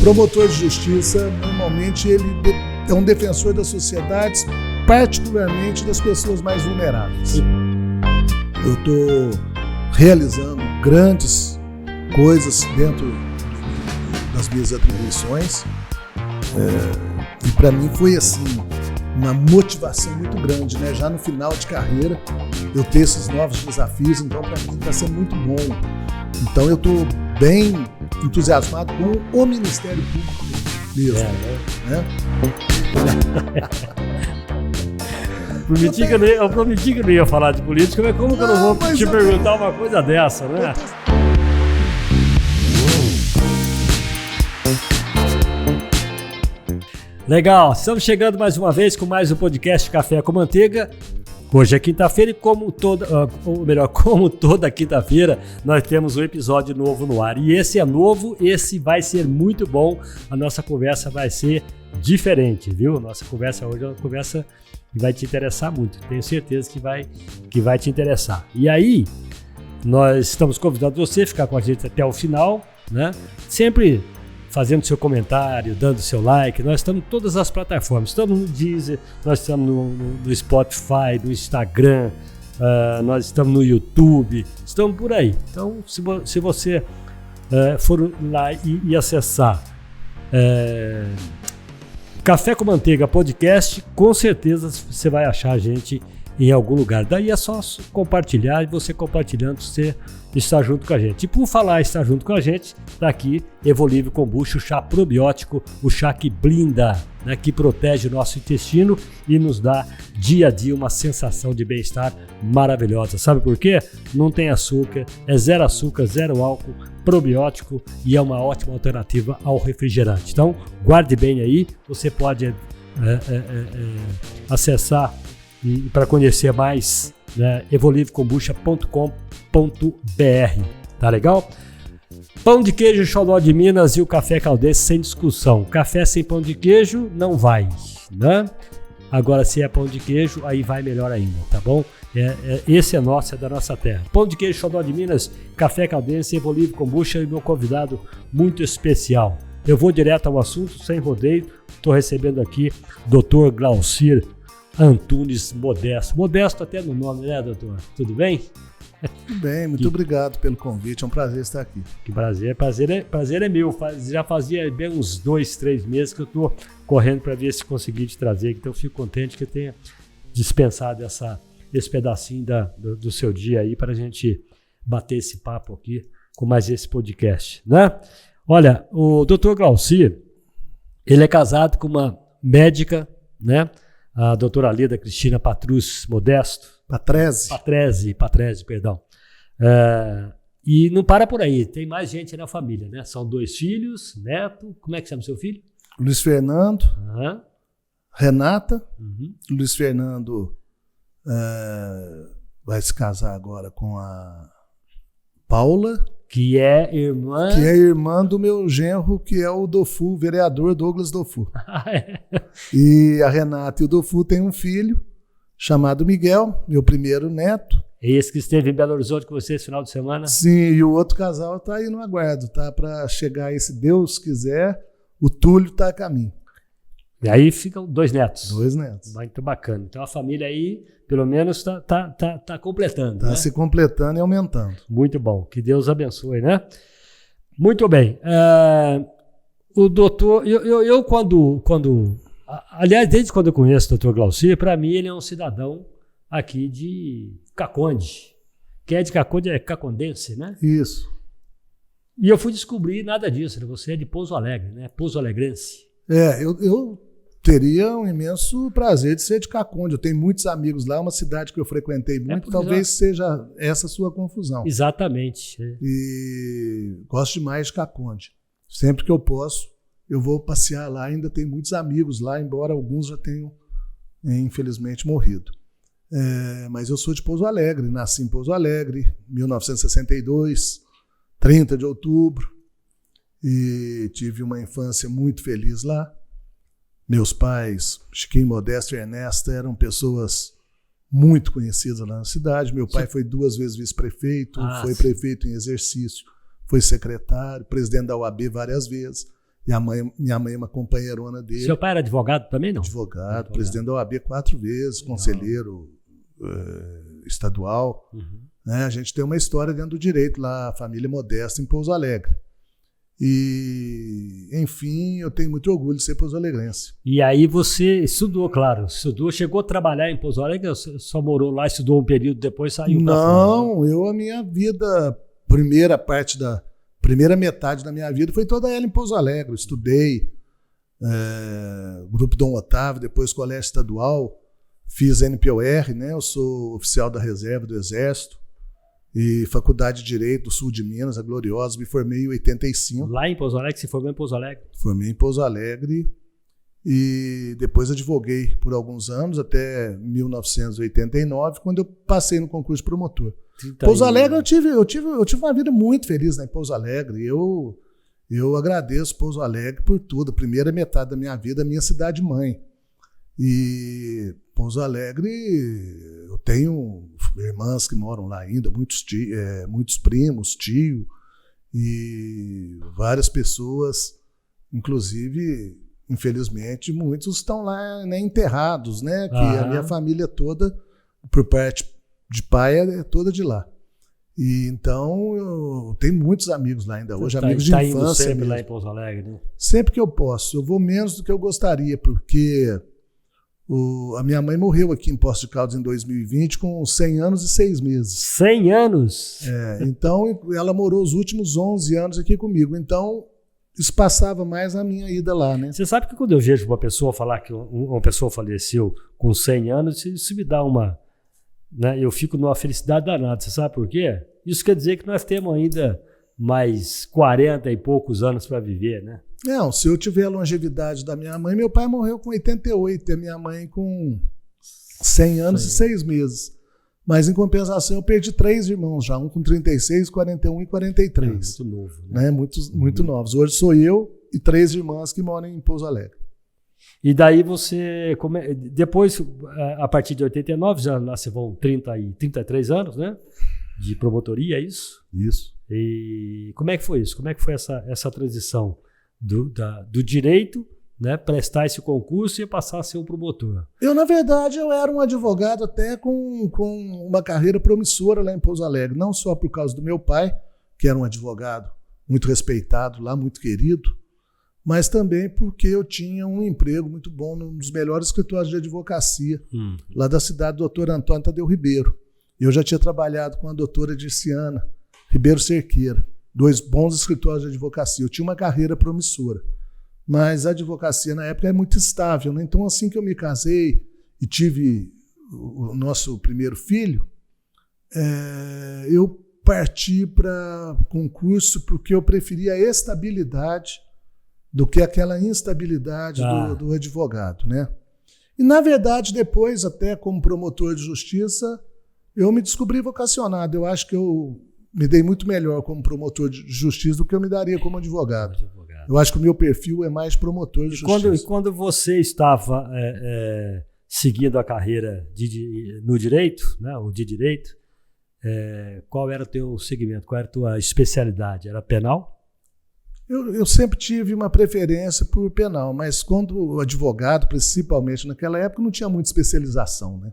promotor de justiça, normalmente, ele é um defensor das sociedades, particularmente das pessoas mais vulneráveis. Eu estou realizando grandes coisas dentro das minhas atribuições, e para mim foi assim, uma motivação muito grande, né? Já no final de carreira, eu ter esses novos desafios, então para mim está sendo muito bom. Então eu estou bem entusiasmado com o Ministério Público mesmo. Né? Eu prometi que eu não ia falar de política, mas como que eu não vou te perguntar uma coisa dessa, né? Legal, estamos chegando mais uma vez com mais um podcast Café com Manteiga. Hoje é quinta-feira e como toda quinta-feira, nós temos um episódio novo no ar. E esse é novo, esse vai ser muito bom. A nossa conversa vai ser diferente, viu? Nossa conversa hoje é uma conversa que vai te interessar muito. Tenho certeza que vai te interessar. E aí, nós estamos convidando você a ficar com a gente até o final, né? Sempre fazendo seu comentário, dando seu like. Nós estamos em todas as plataformas. Estamos no Deezer, nós estamos no Spotify, no Instagram, nós estamos no YouTube, estamos por aí. Então, se você for lá e acessar Café com Manteiga Podcast, com certeza você vai achar a gente em algum lugar. Daí é só compartilhar, e você compartilhando, você está junto com a gente. E por falar estar junto com a gente, está aqui Evolivio Kombucha, o chá probiótico, o chá que blinda, né, que protege o nosso intestino e nos dá dia a dia uma sensação de bem-estar maravilhosa. Sabe por quê? Não tem açúcar, é zero açúcar, zero álcool, probiótico e é uma ótima alternativa ao refrigerante. Então, guarde bem aí, você pode acessar e para conhecer mais, né, evoliviokombucha.com.br, tá legal? Pão de queijo Xodó de Minas e o café caldense sem discussão. Café sem pão de queijo não vai, né? Agora, se é pão de queijo, aí vai melhor ainda, tá bom? Esse é nosso, é da nossa terra. Pão de queijo Xodó de Minas, café caldense, Evolivio Kombucha e meu convidado muito especial. Eu vou direto ao assunto, sem rodeio. Estou recebendo aqui Dr. Glaucir Antunes Modesto. Modesto até no nome, né, doutor? Tudo bem? Tudo bem, muito obrigado pelo convite, é um prazer estar aqui. Que prazer é meu. Já fazia bem uns 2-3 meses que eu estou correndo para ver se consegui te trazer, então eu fico contente que eu tenha dispensado esse pedacinho do seu dia aí para a gente bater esse papo aqui com mais esse podcast, né? Olha, o Dr. Glaucir, ele é casado com uma médica, né? A doutora Leda Cristina Patrus Modesto. Patrese, perdão. E não para por aí, tem mais gente na família, né? São 2 filhos, neto. Como é que chama seu filho? Luiz Fernando, Renata. Luiz Fernando vai se casar agora com a Paula. Que é irmã do meu genro, que é o Dofu, vereador Douglas Dofu. E a Renata e o Dofu têm um filho chamado Miguel, meu primeiro neto. Esse que esteve em Belo Horizonte com você esse final de semana? Sim, e o outro casal está aí no aguardo, tá? Para chegar aí, se Deus quiser, o Túlio está a caminho. E aí ficam 2 netos. 2 netos. Muito bacana. Então a família aí, pelo menos, tá completando. Está, né? se completando e aumentando. Muito bom. Que Deus abençoe, né? Muito bem. O doutor, eu quando aliás, desde quando eu conheço o doutor Glaucir, para mim ele é um cidadão aqui de Caconde. Quem é de Caconde é cacondense, né? Isso. E eu fui descobrir nada disso, né? Você é de Pouso Alegre, né? Pouso Alegrense. Eu teria um imenso prazer de ser de Caconde. Eu tenho muitos amigos lá, uma cidade que eu frequentei muito, talvez seja essa sua confusão. Exatamente. E gosto demais de Caconde. Sempre que eu posso, eu vou passear lá. Ainda tenho muitos amigos lá, embora alguns já tenham, infelizmente, morrido. Mas eu sou de Pouso Alegre, nasci em Pouso Alegre, 1962, 30 de outubro, e tive uma infância muito feliz lá. Meus pais, Chiquinho, Modesto e Ernesto, eram pessoas muito conhecidas lá na cidade. Meu pai foi 2 vezes vice-prefeito, foi prefeito em exercício, foi secretário, presidente da UAB várias vezes. E minha mãe é uma companheirona dele. Seu pai era advogado também, não? Advogado, presidente da OAB 4 vezes, conselheiro estadual. Né? A gente tem uma história dentro do direito lá, a família modesta em Pouso Alegre. E, enfim, eu tenho muito orgulho de ser pouso-alegrense. E aí você estudou, claro. Chegou a trabalhar em Pouso Alegre, só morou lá, estudou um período, depois saiu pra fora? Não, a minha vida, primeira metade da minha vida foi toda ela em Pouso Alegre. Eu estudei Grupo Dom Otávio, depois Colégio Estadual, fiz NPOR, né? Eu sou oficial da reserva do Exército. E Faculdade de Direito do Sul de Minas, a Gloriosa, me formei em 85. Lá em Pouso Alegre? Você formou em Pouso Alegre? Formei em Pouso Alegre e depois advoguei por alguns anos, até 1989, quando eu passei no concurso de promotor. Pouso Alegre, eu tive uma vida muito feliz, né, em Pouso Alegre. Eu agradeço Pouso Alegre por tudo. A primeira metade da minha vida, a minha cidade-mãe. E Pouso Alegre, eu tenho irmãs que moram lá ainda, muitos primos, tio, e várias pessoas, inclusive, infelizmente, muitos estão lá, né, enterrados, né? Que a minha família toda, por parte de pai, é toda de lá. E então eu tenho muitos amigos lá ainda hoje, amigos de infância. Indo sempre mesmo. Lá em Pouso Alegre, né? Sempre que eu posso. Eu vou menos do que eu gostaria, porque a minha mãe morreu aqui em Poços de Caldas em 2020 com 100 anos e 6 meses. 100 anos? Então ela morou os últimos 11 anos aqui comigo. Então isso passava mais a minha ida lá, né? Você sabe que quando eu vejo uma pessoa falar que uma pessoa faleceu com 100 anos, isso me dá uma... Né, eu fico numa felicidade danada. Você sabe por quê? Isso quer dizer que nós temos ainda mais 40 e poucos anos para viver, né? Não, se eu tiver a longevidade da minha mãe, meu pai morreu com 88 e a minha mãe com 100 anos e 6 meses. Mas, em compensação, eu perdi 3 irmãos já, um com 36, 41 e 43. Muito novo. Né? Muito novos. Hoje sou eu e 3 irmãs que moram em Pouso Alegre. E daí você, depois, a partir de 89, já lá se vão 33 anos, né? De promotoria, é isso? Isso. E como é que foi isso? Como é que foi essa transição do direito, né, prestar esse concurso e passar a ser um promotor? Na verdade, eu era um advogado até com uma carreira promissora lá em Pouso Alegre, não só por causa do meu pai, que era um advogado muito respeitado lá, muito querido, mas também porque eu tinha um emprego muito bom num dos melhores escritórios de advocacia, lá da cidade do Dr. Antônio Tadeu Ribeiro. Eu já tinha trabalhado com a doutora Dirciana Ribeiro Cerqueira, 2 bons escritórios de advocacia. Eu tinha uma carreira promissora, mas a advocacia na época é muito instável, né? Então, assim que eu me casei e tive o nosso primeiro filho, eu parti para concurso porque eu preferia a estabilidade do que aquela instabilidade do advogado, né? E, na verdade, depois, até como promotor de justiça, eu me descobri vocacionado. Eu acho que eu me dei muito melhor como promotor de justiça do que eu me daria como advogado. Eu acho que o meu perfil é mais promotor de justiça. E quando você estava seguindo a carreira no direito, né, o de direito, qual era o teu segmento? Qual era a tua especialidade? Era penal? Eu sempre tive uma preferência por penal, mas quando advogado, principalmente naquela época, não tinha muita especialização, né?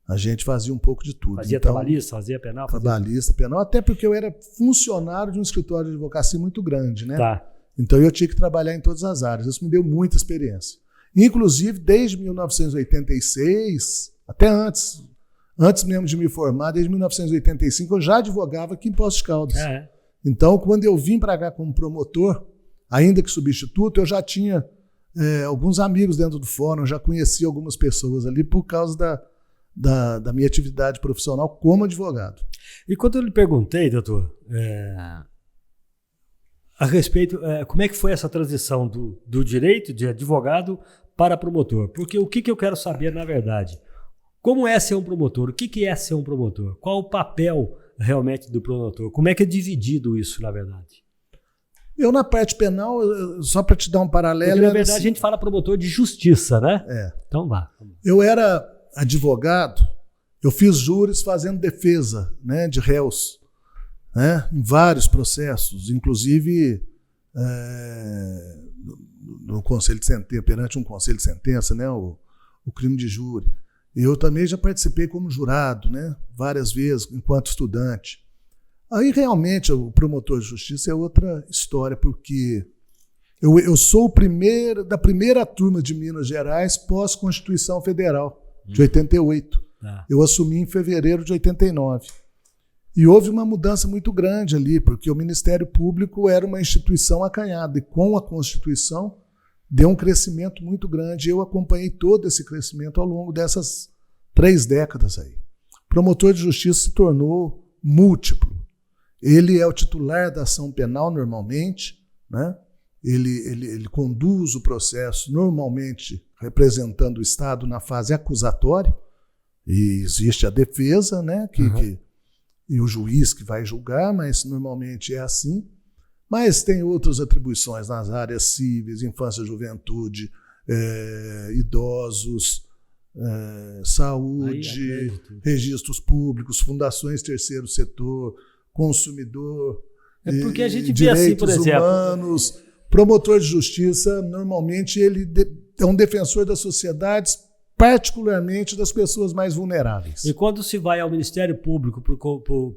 A gente fazia um pouco de tudo. Fazia trabalhista, fazia penal? Trabalhista, penal, até porque eu era funcionário de um escritório de advocacia muito grande, né? Tá. Então eu tinha que trabalhar em todas as áreas. Isso me deu muita experiência. Inclusive, desde 1986, até antes mesmo de me formar, desde 1985, eu já advogava aqui em Poços de Caldas. Então, quando eu vim para cá como promotor, ainda que substituto, eu já tinha alguns amigos dentro do fórum, já conhecia algumas pessoas ali por causa da minha atividade profissional como advogado. E quando eu lhe perguntei, doutor, a respeito, como é que foi essa transição do direito de advogado para promotor? Porque o que eu quero saber, na verdade, como é ser um promotor? O que é ser um promotor? Qual o papel realmente do promotor? Como é que é dividido isso, na verdade? Eu, na parte penal, só para te dar um paralelo... Porque, na verdade, a gente fala promotor de justiça, né? Então vá. Eu era advogado, eu fiz júris fazendo defesa, né, de réus, né, em vários processos, inclusive no conselho de sentença, perante um conselho de sentença, né, o crime de júri. Eu também já participei como jurado, né, várias vezes, enquanto estudante. Aí, realmente, o promotor de justiça é outra história, porque eu sou o da primeira turma de Minas Gerais pós-Constituição Federal, de 88. Eu assumi em fevereiro de 89. E houve uma mudança muito grande ali, porque o Ministério Público era uma instituição acanhada, e com a Constituição deu um crescimento muito grande. Eu acompanhei todo esse crescimento ao longo dessas 3 décadas aí. O promotor de justiça se tornou múltiplo. Ele é o titular da ação penal normalmente, né? Ele conduz o processo normalmente representando o Estado na fase acusatória, e existe a defesa, né? E o juiz que vai julgar, mas normalmente é assim. Mas tem outras atribuições nas áreas cíveis, infância e juventude, idosos, saúde, registros públicos, fundações terceiro setor, consumidor, porque a gente direitos vê assim, por exemplo, humanos. Promotor de justiça, normalmente, ele é um defensor das sociedades, particularmente das pessoas mais vulneráveis. E quando se vai ao Ministério Público por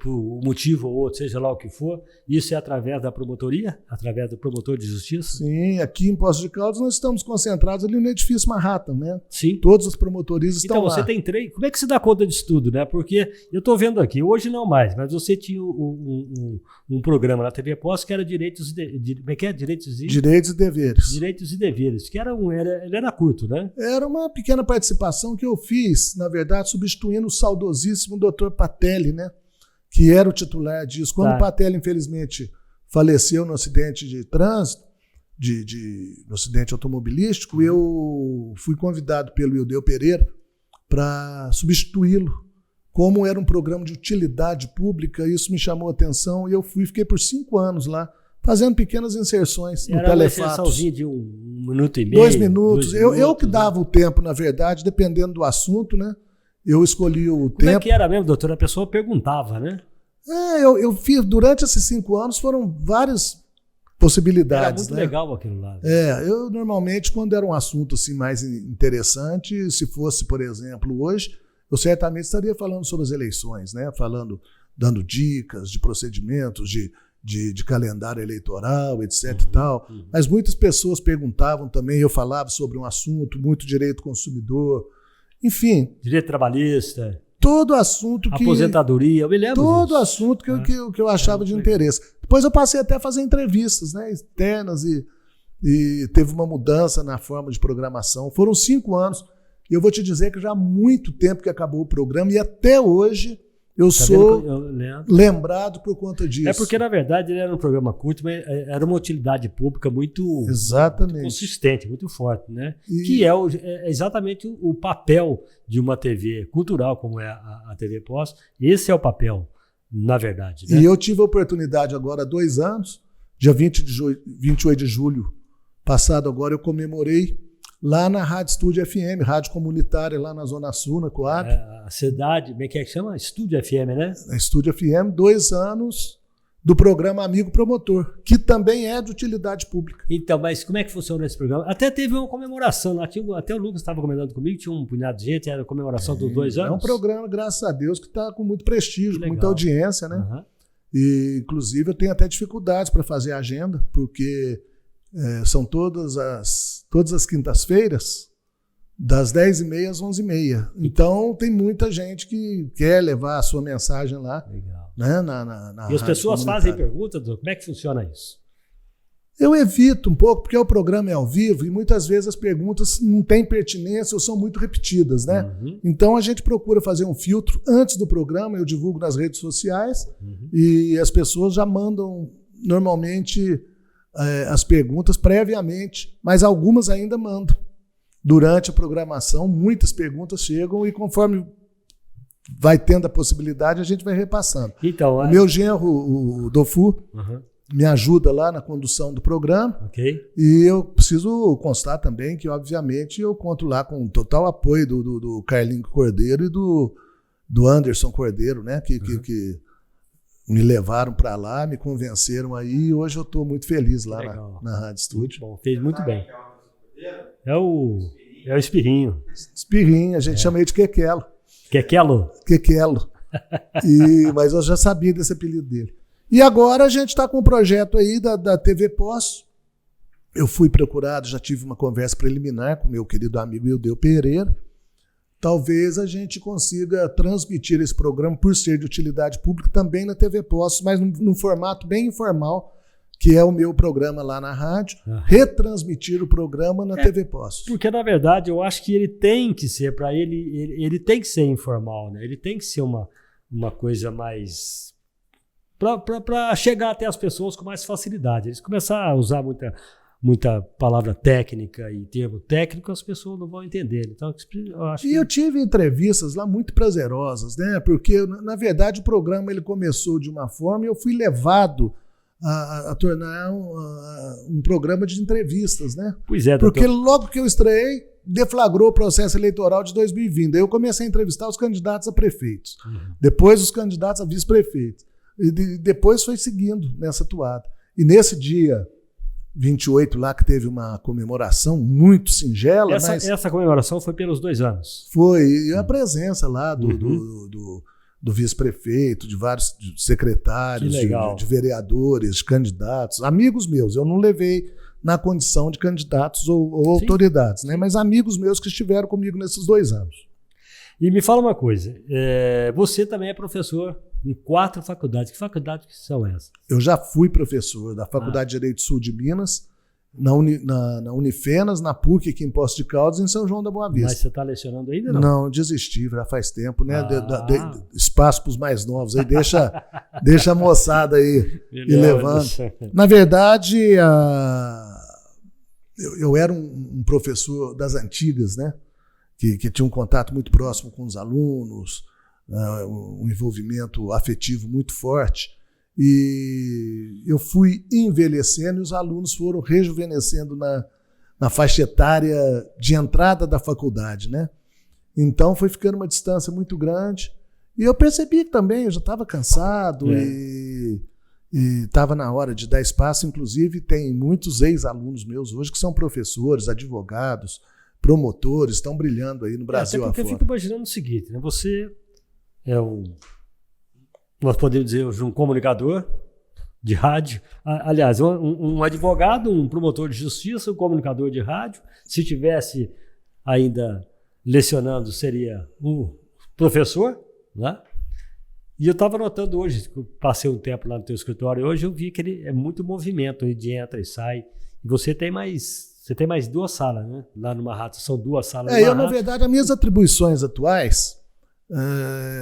um motivo ou outro, seja lá o que for, isso é através da promotoria? Através do promotor de justiça? Sim, aqui em Poços de Caldas nós estamos concentrados ali no edifício Manhattan, né? Sim. Todas as promotorias estão lá. Então, você tem 3. Como é que você dá conta disso tudo, né? Porque eu estou vendo aqui, hoje não mais, mas você tinha um programa na TV Pós que era Direitos e Deveres. Direitos e Deveres, que ele era curto, né? Era uma pequena participação que eu fiz, na verdade, substituindo o saudosíssimo Dr. Patelli, né? Que era o titular disso. Quando o Patelli, infelizmente, faleceu no acidente de trânsito, no acidente automobilístico, eu fui convidado pelo Ildeu Pereira para substituí-lo. Como era um programa de utilidade pública, isso me chamou a atenção e eu fiquei por 5 anos lá, fazendo pequenas inserções no Telefatos. Era uma inserçãozinha de 1 minuto e meio. 2 minutos. Eu que dava o tempo, na verdade, dependendo do assunto, né? Eu escolhi o tempo. Como é que era mesmo, doutor? A pessoa perguntava, né? Eu fiz, durante esses 5 anos, foram várias possibilidades. Era muito legal aquilo lá. Eu normalmente, quando era um assunto assim, mais interessante, se fosse, por exemplo, hoje, eu certamente estaria falando sobre as eleições, né? Dando dicas de procedimentos, de calendário eleitoral, etc. e tal. Mas muitas pessoas perguntavam também, eu falava sobre um assunto, muito direito do consumidor, enfim. Direito trabalhista. Todo assunto que... Aposentadoria, eu me lembro todo disso. Assunto que eu achava de interesse. Depois eu passei até a fazer entrevistas, né, externas e teve uma mudança na forma de programação. Foram 5 anos. E eu vou te dizer que já há muito tempo que acabou o programa e até hoje eu sou lembrado por conta disso. É porque, na verdade, ele era um programa curto, mas era uma utilidade pública muito consistente, muito forte, né? Que é exatamente o papel de uma TV cultural, como é a TV Pós. Esse é o papel, na verdade. Né? E eu tive a oportunidade agora há 2 anos, dia 28 de julho passado agora, eu comemorei lá na Rádio Estúdio FM, rádio comunitária lá na Zona Sul, na Coab. A cidade, como é que chama? Estúdio FM, né? Estúdio FM, 2 anos do programa Amigo Promotor, que também é de utilidade pública. Então, mas como é que funciona esse programa? Até teve uma comemoração lá, até o Lucas estava comentando comigo, tinha um punhado de gente, era a comemoração dos 2 anos. É um programa, graças a Deus, que está com muito prestígio, com muita audiência, né? Uhum. E, inclusive, eu tenho até dificuldades para fazer a agenda, porque são todas as quintas-feiras, das 10h30 às 11h30. Então, tem muita gente que quer levar a sua mensagem lá. Legal. Né, na e as pessoas fazem perguntas, como é que funciona isso? Eu evito um pouco, porque o programa é ao vivo e muitas vezes as perguntas não têm pertinência ou são muito repetidas, né? Uhum. Então, a gente procura fazer um filtro antes do programa, eu divulgo nas redes sociais e as pessoas já mandam, normalmente, as perguntas previamente, mas algumas ainda mandam. Durante a programação, muitas perguntas chegam e conforme vai tendo a possibilidade, a gente vai repassando. Então, o meu genro, o Dofu, me ajuda lá na condução do programa. Okay. E eu preciso constar também que, obviamente, eu conto lá com o total apoio do Carlinho Cordeiro e do Anderson Cordeiro, né? Que me levaram para lá, me convenceram aí, e hoje eu estou muito feliz lá na Rádio Estúdio. Bom, fez muito bem. É o Espirrinho. Espirrinho, a gente chama ele de Quequelo. Quequelo? Quequelo. Mas eu já sabia desse apelido dele. E agora a gente está com um projeto aí da TV Pós. Eu fui procurado, já tive uma conversa preliminar com meu querido amigo Ildeu Pereira. Talvez a gente consiga transmitir esse programa, por ser de utilidade pública, também na TV Pós, mas num formato bem informal, que é o meu programa lá na rádio, retransmitir o programa na TV Pós. Porque, na verdade, eu acho que ele tem que ser, para ele tem que ser informal, né? Ele tem que ser uma coisa mais... para chegar até as pessoas com mais facilidade. Eles começar a usar muita palavra técnica e termo técnico, as pessoas não vão entender. Então, eu acho eu tive entrevistas lá muito prazerosas, né? Porque, na verdade, o programa ele começou de uma forma e eu fui levado a tornar um programa de entrevistas, né? Pois é, doutor. Porque logo que eu estreiei, deflagrou o processo eleitoral de 2020. Daí eu comecei a entrevistar os candidatos a prefeitos, depois os candidatos a vice-prefeitos. E depois foi seguindo nessa toada. E nesse dia 28 lá, que teve uma comemoração muito singela. Essa comemoração foi pelos 2 anos. Foi, e a presença lá do vice-prefeito, de vários secretários, de vereadores, de candidatos, amigos meus. Eu não levei na condição de candidatos ou autoridades, né? Mas amigos meus que estiveram comigo nesses 2 anos. E me fala uma coisa, você também é professor em 4 faculdades. Que faculdades que são essas? Eu já fui professor da Faculdade de Direito Sul de Minas, na Unifenas, na PUC aqui em Poços de Caldas e em São João da Boa Vista. Mas você está lecionando ainda, não? Não, desisti, já faz tempo, né? Espaço para os mais novos, aí deixa a moçada aí ir levando. Na verdade, eu era um professor das antigas, né? Que tinha um contato muito próximo com os alunos, um envolvimento afetivo muito forte. E eu fui envelhecendo e os alunos foram rejuvenescendo na faixa etária de entrada da faculdade, né? Então foi ficando uma distância muito grande. E eu percebi que também eu já estava cansado e estava na hora de dar espaço. Inclusive, tem muitos ex-alunos meus hoje que são professores, advogados, promotores, estão brilhando aí no Brasil afora. Eu fico imaginando o seguinte, né? Você é nós podemos dizer, um comunicador de rádio, aliás, um advogado, um promotor de justiça, um comunicador de rádio. Se tivesse ainda lecionando, seria um professor, né? E eu estava notando hoje, passei um tempo lá no teu escritório, hoje eu vi que ele é muito movimento, de entra e sai. E você tem mais 2 salas, né? Lá numa rádio, são 2 salas. Na verdade, as minhas atribuições atuais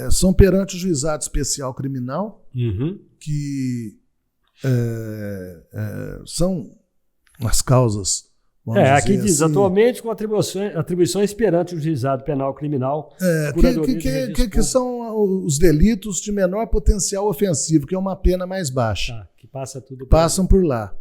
são perante o Juizado Especial Criminal, que são as causas, aqui diz, assim, atualmente com atribuições perante o Juizado Penal Criminal, que são os delitos de menor potencial ofensivo, que é uma pena mais baixa. Que passa tudo Passam por lá.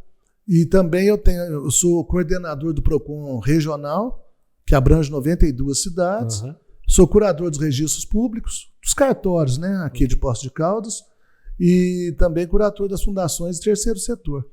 E também eu sou coordenador do PROCON regional, que abrange 92 cidades. Sou curador dos registros públicos, dos cartórios, né, aqui de Poços de Caldas, e também curador das fundações do terceiro setor.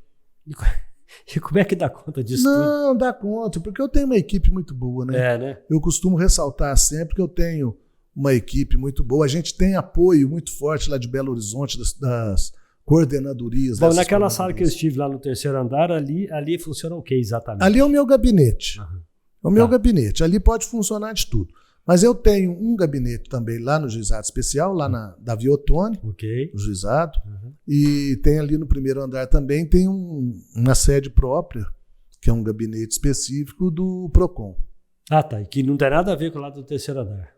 E como é que dá conta disso tudo? Não, dá conta, porque eu tenho uma equipe muito boa, né? Né? Eu costumo ressaltar sempre que eu tenho uma equipe muito boa. A gente tem apoio muito forte lá de Belo Horizonte, das coordenadorias. Bom, naquela sala que eu estive lá no 3º andar, ali funciona o que exatamente? Ali é o meu gabinete. É o meu gabinete. Ali pode funcionar de tudo. Mas eu tenho um gabinete também lá no Juizado Especial, lá na Davi Ottoni, no Juizado. E tem ali no 1º andar também, tem uma sede própria, que é um gabinete específico do PROCON. E que não tem nada a ver com o lado do 3º andar.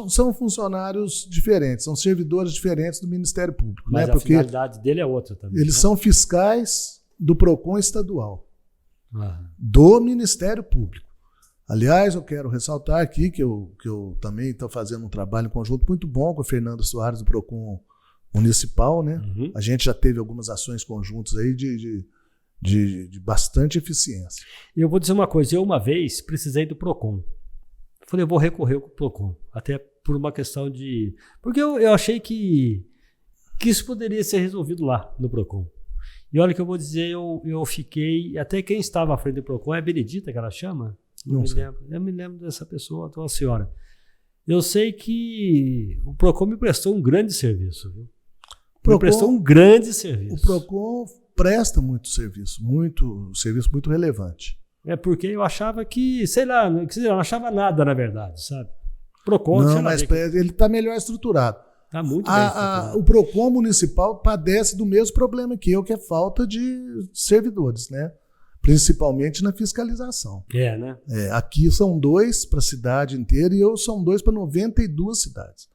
São funcionários diferentes, são servidores diferentes do Ministério Público. Mas né? a finalidade dele é outra também. Eles são fiscais do PROCON estadual, do Ministério Público. Aliás, eu quero ressaltar aqui que eu também estou fazendo um trabalho em conjunto muito bom com a Fernanda Soares do PROCON Municipal, né? A gente já teve algumas ações conjuntas aí de bastante eficiência. Eu vou dizer uma coisa, eu uma vez precisei do PROCON. Falei, eu vou recorrer ao PROCON, até por uma questão de... Porque eu achei que que isso poderia ser resolvido lá no PROCON. E olha que eu vou dizer, eu fiquei, até quem estava à frente do PROCON, é a Benedita que ela chama? Não me lembro. Eu me lembro dessa pessoa, uma senhora. Eu sei que o PROCON me prestou um grande serviço, viu? Me prestou um grande serviço. O PROCON presta muito serviço muito relevante. É porque eu achava que, sei lá, eu não achava nada, na verdade, sabe? PROCON, não, mas ele está melhor estruturado. Está muito bem estruturado. O PROCON municipal padece do mesmo problema que eu, que é falta de servidores, né? Principalmente na fiscalização. Né? Aqui são 2 para a cidade inteira e são 2 para 92 cidades.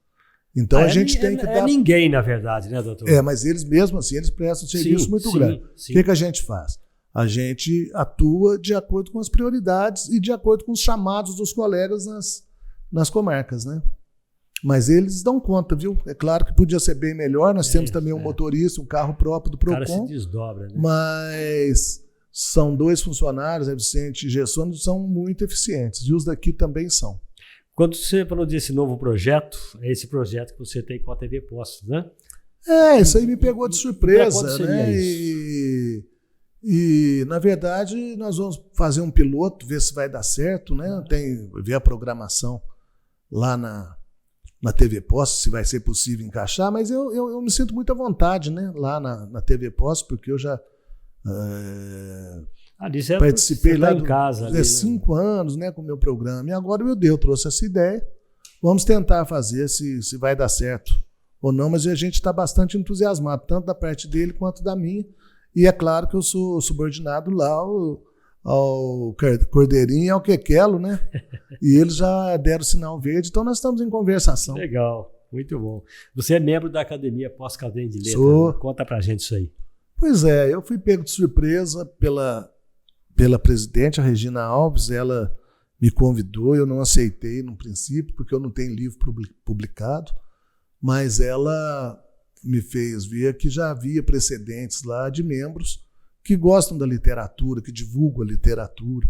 Então a gente tem que dar... É ninguém, na verdade, né, doutor? Mas eles mesmo assim, eles prestam um serviço muito grande. Sim. O que a gente faz? A gente atua de acordo com as prioridades e de acordo com os chamados dos colegas nas comarcas, né? Mas eles dão conta, viu? É claro que podia ser bem melhor. Nós temos também um motorista, um carro próprio do PROCON. O cara se desdobra, né? Mas são 2 funcionários, Vicente e Gessone, são muito eficientes. E os daqui também são. Quando você falou desse novo projeto, é esse projeto que você tem com a TV Postos, né? Isso aí me pegou de surpresa, né? E, na verdade, nós vamos fazer um piloto, ver se vai dar certo, né? Ver a programação lá na TV Postos, se vai ser possível encaixar, mas eu me sinto muito à vontade, né? Lá na TV Postos, porque eu já participei lá em casa, há 5 anos, né, com o meu programa, e agora o meu Deus trouxe essa ideia. Vamos tentar fazer se vai dar certo ou não, mas a gente está bastante entusiasmado, tanto da parte dele quanto da minha. E é claro que eu sou subordinado lá ao Cordeirinho e ao Quequelo, né? E eles já deram sinal verde, então nós estamos em conversação. Legal, muito bom. Você é membro da Academia Pós-Caldense de Letras. Sou. Né? Conta pra gente isso aí. Pois é, eu fui pego de surpresa pela presidente, a Regina Alves. Ela me convidou, eu não aceitei no princípio, porque eu não tenho livro publicado, mas ela me fez ver que já havia precedentes lá de membros que gostam da literatura, que divulgam a literatura,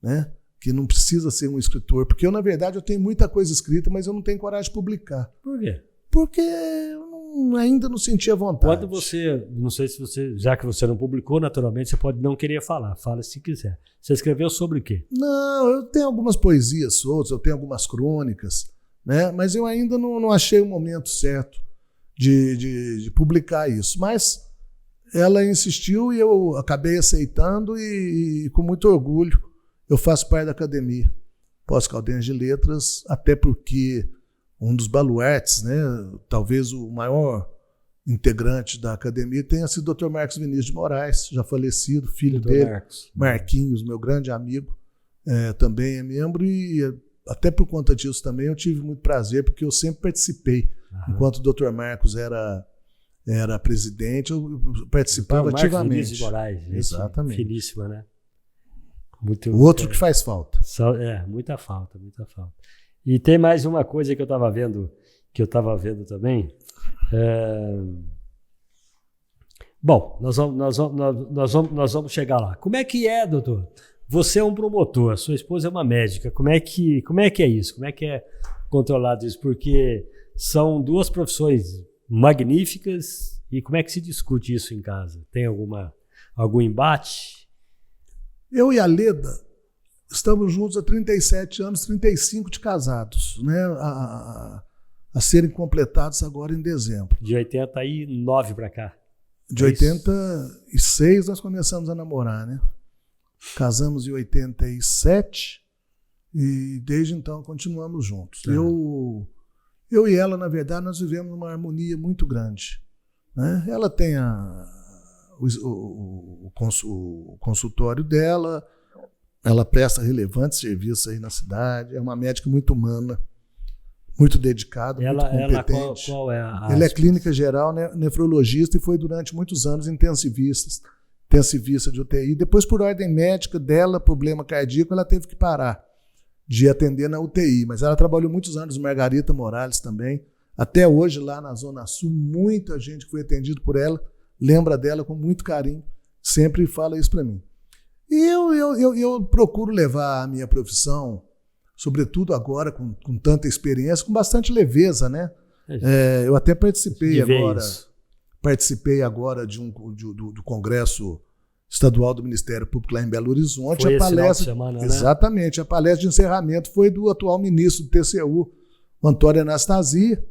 né? Que não precisa ser um escritor, porque eu, na verdade, eu tenho muita coisa escrita, mas eu não tenho coragem de publicar. Por quê? Porque eu ainda não sentia vontade. Quando você, não sei se você, já que você não publicou, naturalmente, você pode não querer falar, fala se quiser. Você escreveu sobre o quê? Não, eu tenho algumas poesias soltas, eu tenho algumas crônicas, né? Mas eu ainda não achei o momento certo de publicar isso. Mas ela insistiu e eu acabei aceitando e com muito orgulho eu faço parte da Academia Pós-Caldense de Letras, até porque um dos baluartes, né, talvez o maior integrante da academia tenha sido o Dr. Marcos Vinícius de Moraes, já falecido, filho Dr. dele, Marcos. Marquinhos, meu grande amigo, também é membro, e até por conta disso também eu tive muito prazer, porque eu sempre participei. Enquanto o Dr. Marcos era presidente, eu participava ativamente. Vinícius de Moraes, exatamente. Finíssima, né? Muito, o outro que faz falta. Muita falta, muita falta. E tem mais uma coisa que eu estava vendo também. Bom, nós vamos chegar lá. Como é que é, doutor? Você é um promotor, a sua esposa é uma médica. Como é que é isso? Como é que é controlado isso? Porque são 2 profissões magníficas, e como é que se discute isso em casa? Tem algum embate? Eu e a Leda estamos juntos há 37 anos, 35 de casados, né? A serem completados agora em dezembro. De 89 para cá. De 86 nós começamos a namorar, né? Casamos em 87 e desde então continuamos juntos. Eu e ela, na verdade, nós vivemos uma harmonia muito grande, né? Ela tem o consultório dela, ela presta relevantes serviços aí na cidade, é uma médica muito humana, muito dedicada, muito competente. Qual é ela é clínica geral, nefrologista, e foi durante muitos anos intensivista de UTI. Depois, por ordem médica dela, problema cardíaco, ela teve que parar de atender na UTI, mas ela trabalhou muitos anos, Margarita Morales também. Até hoje, lá na Zona Sul, muita gente que foi atendido por ela lembra dela com muito carinho, sempre fala isso para mim. E eu procuro levar a minha profissão, sobretudo agora com tanta experiência, com bastante leveza, né? Eu até participei agora participei agora do Congresso Estadual do Ministério Público lá em Belo Horizonte. Foi a palestra, semana, né? Exatamente. A palestra de encerramento foi do atual ministro do TCU, o Antônio Anastasia,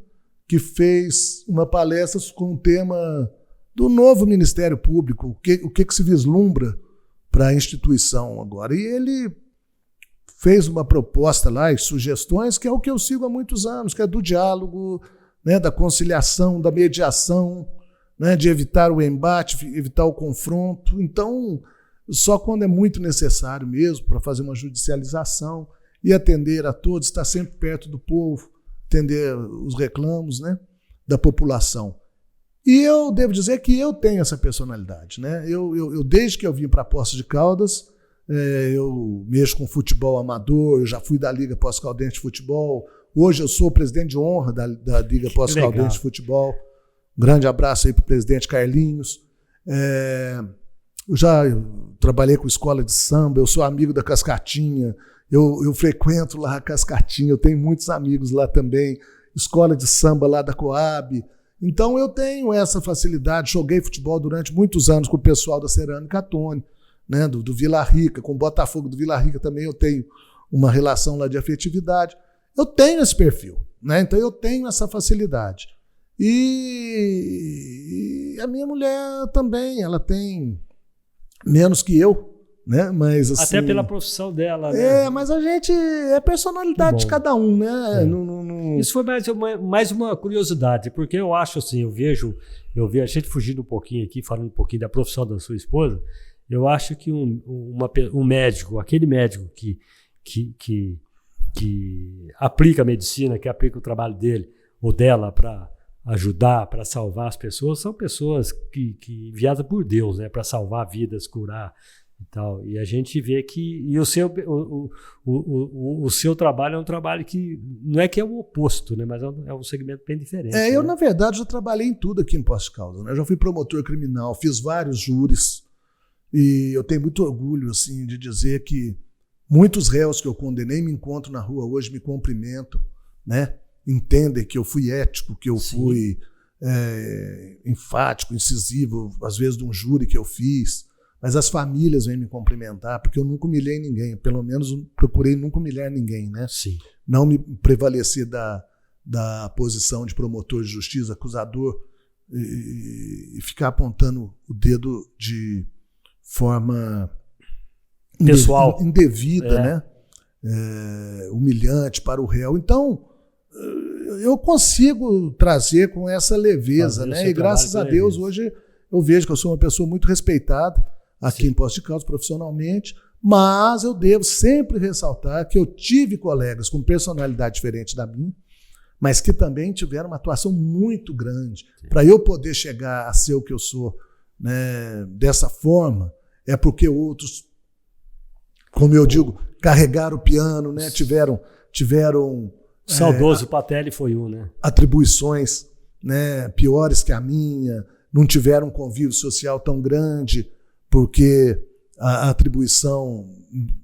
que fez uma palestra com o tema do novo Ministério Público, o que se vislumbra para a instituição agora. E ele fez uma proposta lá e sugestões que é o que eu sigo há muitos anos, que é do diálogo, né, da conciliação, da mediação, né, de evitar o embate, evitar o confronto. Então, só quando é muito necessário mesmo para fazer uma judicialização e atender a todos, estar sempre perto do povo, atender os reclamos, né, da população. E eu devo dizer que eu tenho essa personalidade, né? Eu desde que eu vim para Poços de Caldas, eu mexo com futebol amador, eu já fui da Liga Pós-Caldense de Futebol, hoje eu sou o presidente de honra da Liga Pós-Caldense de Futebol. Um grande abraço aí para o presidente Carlinhos. Eu já trabalhei com escola de samba, eu sou amigo da Cascatinha, eu frequento lá a Cascatinha, eu tenho muitos amigos lá também, escola de samba lá da Coab. Então eu tenho essa facilidade, joguei futebol durante muitos anos com o pessoal da Cerâmica Tony, né, do Vila Rica, com o Botafogo do Vila Rica também eu tenho uma relação lá de afetividade. Eu tenho esse perfil, né, então eu tenho essa facilidade. E a minha mulher também, ela tem menos que eu, né? Mas, assim, até pela profissão dela, né? Mas a gente é personalidade de cada um, né? Isso foi mais uma curiosidade, porque eu acho assim, eu vejo a gente fugindo um pouquinho aqui, falando um pouquinho da profissão da sua esposa, eu acho que um médico, aquele médico que aplica a medicina, que aplica o trabalho dele ou dela para ajudar, para salvar as pessoas, são pessoas que enviadas por Deus, né, para salvar vidas, curar e tal. E a gente vê que o seu trabalho é um trabalho que não é que é o oposto, né, mas é um segmento bem diferente. Eu, na verdade, já trabalhei em tudo aqui em Poços de Caldas, né? Eu já fui promotor criminal, fiz vários júris e eu tenho muito orgulho, assim, de dizer que muitos réus que eu condenei me encontram na rua hoje, me cumprimentam, né? Entendem que eu fui ético, que eu fui enfático, incisivo, às vezes de um júri que eu fiz, mas as famílias vêm me cumprimentar, porque eu nunca humilhei ninguém, pelo menos procurei nunca humilhar ninguém, né? Sim. Não me prevalecer da posição de promotor de justiça, acusador, e ficar apontando o dedo de forma pessoal, indevida, né? Humilhante para o réu. Então, eu consigo trazer com essa leveza, né? E graças a Deus, hoje eu vejo que eu sou uma pessoa muito respeitada aqui em Poços de Caldas profissionalmente, mas eu devo sempre ressaltar que eu tive colegas com personalidade diferente da minha, mas que também tiveram uma atuação muito grande. Para eu poder chegar a ser o que eu sou, né, dessa forma, é porque outros, como eu digo, carregaram o piano, né? Tiveram o saudoso Patelli foi né? Atribuições, né, piores que a minha, não tiveram um convívio social tão grande, porque a atribuição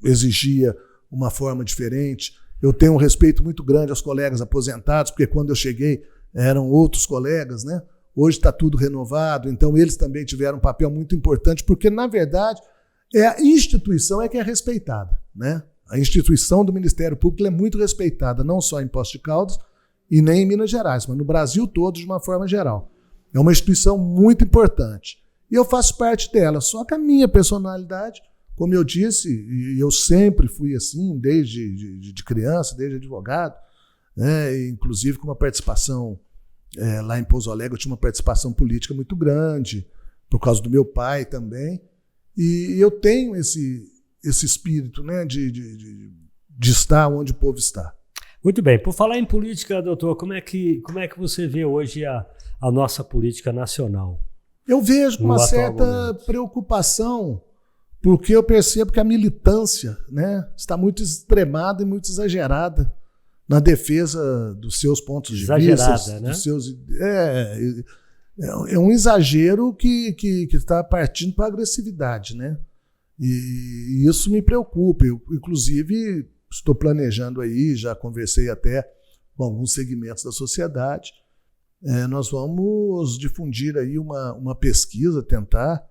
exigia uma forma diferente. Eu tenho um respeito muito grande aos colegas aposentados, porque quando eu cheguei eram outros colegas, né? Hoje está tudo renovado, então eles também tiveram um papel muito importante, porque, na verdade, a instituição que é respeitada, né? A instituição do Ministério Público é muito respeitada, não só em Poços de Caldas e nem em Minas Gerais, mas no Brasil todo de uma forma geral. É uma instituição muito importante. E eu faço parte dela, só que a minha personalidade, como eu disse, e eu sempre fui assim, desde de criança, desde advogado, né? Inclusive com uma participação lá em Pouso Alegre, eu tinha uma participação política muito grande, por causa do meu pai também, e eu tenho esse espírito, né, de estar onde o povo está. Muito bem. Por falar em política, doutor, como é que você vê hoje a nossa política nacional? Eu vejo com uma certa preocupação, porque eu percebo que a militância, né, está muito extremada e muito exagerada na defesa dos seus pontos de vista. Né? É um exagero que está partindo para a agressividade, né? E isso me preocupa. Eu, inclusive, estou planejando aí, já conversei até com alguns segmentos da sociedade, nós vamos difundir aí uma pesquisa, tentar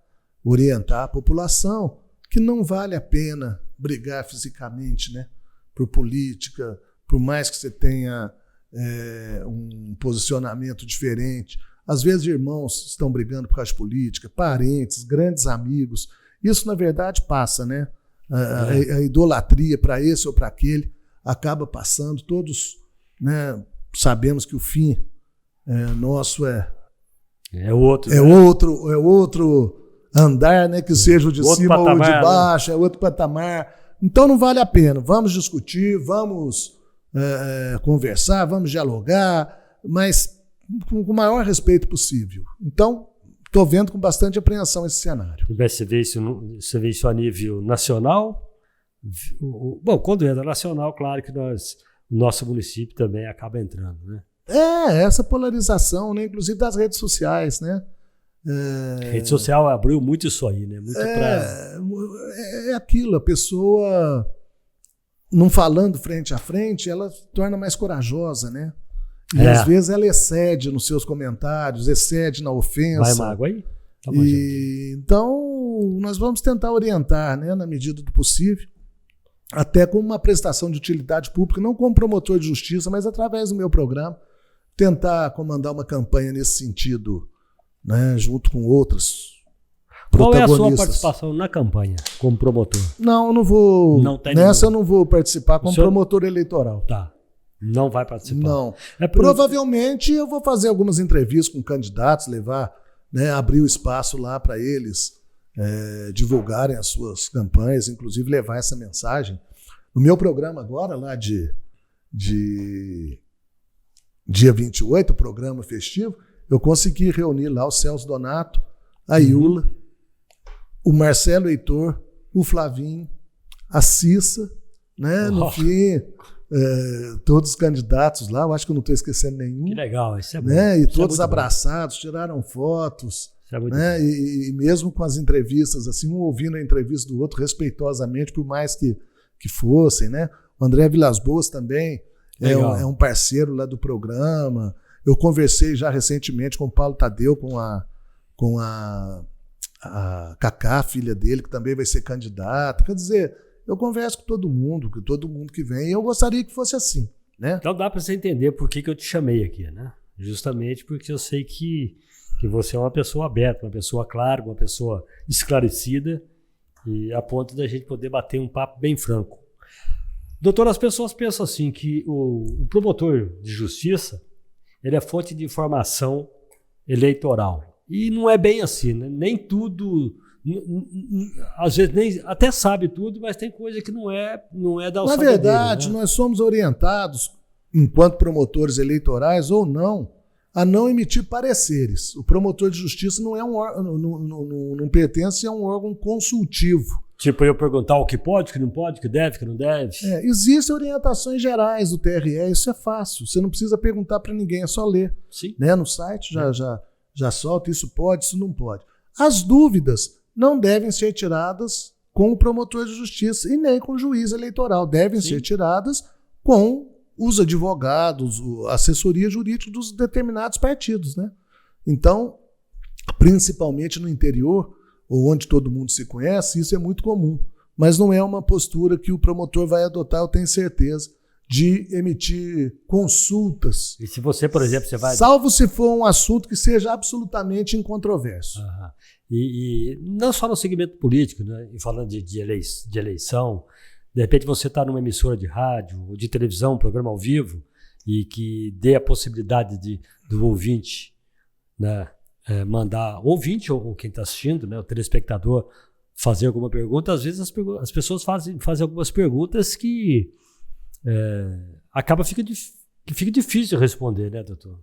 orientar a população que não vale a pena brigar fisicamente, né, por política, por mais que você tenha um posicionamento diferente. Às vezes irmãos estão brigando por causa de política, parentes, grandes amigos. Isso, na verdade, passa, né? A idolatria para esse ou para aquele acaba passando. Todos, né, sabemos que o fim nosso é outro, né? outro andar, né, que seja o de outro cima patamar, ou de baixo, né? É outro patamar. Então não vale a pena. Vamos discutir, vamos conversar, vamos dialogar, mas com o maior respeito possível. Então, estou vendo com bastante apreensão esse cenário. Você vê isso a nível nacional? Bom, quando entra nacional, claro que o nosso município também acaba entrando, né? Essa polarização, né, inclusive das redes sociais, né? A rede social abriu muito isso aí, né? Muito é aquilo, a pessoa não falando frente a frente, ela se torna mais corajosa, né? E às vezes ela excede nos seus comentários, excede na ofensa. Vai mágoa aí? Tá bom, então, nós vamos tentar orientar, né, na medida do possível, até com uma prestação de utilidade pública, não como promotor de justiça, mas através do meu programa, tentar comandar uma campanha nesse sentido, né, junto com outros Qual é a protagonistas. sua participação na campanha como promotor? Não, eu não vou. Nessa eu não vou participar como promotor eleitoral. Tá. Não vai participar? Não. Provavelmente eu vou fazer algumas entrevistas com candidatos, levar, né, abrir o espaço lá para eles divulgarem as suas campanhas, inclusive levar essa mensagem. No meu programa agora, lá de dia 28, o programa festivo, eu consegui reunir lá o Celso Donato, a Iula, o Marcelo Heitor, o Flavinho, a Cissa, né? No fim, todos os candidatos lá, eu acho que eu não estou esquecendo nenhum. Que legal, isso é bom. Né? E isso todos abraçados, tiraram fotos. Né? E mesmo com as entrevistas, assim, um ouvindo a entrevista do outro respeitosamente, por mais que fossem. Né? O André Vilas Boas também é um parceiro lá do programa. Eu conversei já recentemente com o Paulo Tadeu, com a Cacá, filha dele, que também vai ser candidata. Quer dizer, eu converso com todo mundo que vem, e eu gostaria que fosse assim. Né? Então dá para você entender por que eu te chamei aqui, né? Justamente porque eu sei que você é uma pessoa aberta, uma pessoa clara, uma pessoa esclarecida, e a ponto da gente poder bater um papo bem franco. Doutor, as pessoas pensam assim, que o promotor de justiça, ele é fonte de informação eleitoral. E não é bem assim, né? Nem tudo, às vezes até sabe tudo, mas tem coisa que não é da alçada dele. Na verdade, né? Nós somos orientados, enquanto promotores eleitorais ou não, a não emitir pareceres. O promotor de justiça não é não pertence a um órgão consultivo. Tipo, eu perguntar o que pode, o que não pode, o que deve, o que não deve. Existem orientações gerais do TRE, isso é fácil. Você não precisa perguntar para ninguém, é só ler. Sim. Né? No site já solta, isso pode, isso não pode. As dúvidas não devem ser tiradas com o promotor de justiça e nem com o juiz eleitoral. Devem ser tiradas com os advogados, a assessoria jurídica dos determinados partidos. Né? Então, principalmente no interior, ou onde todo mundo se conhece, isso é muito comum. Mas não é uma postura que o promotor vai adotar, eu tenho certeza, de emitir consultas. E se você, por exemplo, vai... Salvo se for um assunto que seja absolutamente incontroverso. E não só no segmento político, né? E falando de eleição, de repente você está numa emissora de rádio ou de televisão, um programa ao vivo, e que dê a possibilidade do ouvinte, né, mandar, ouvinte ou quem está assistindo, né, o telespectador, fazer alguma pergunta. Às vezes as pessoas fazem algumas perguntas que fica difícil responder, né, doutor?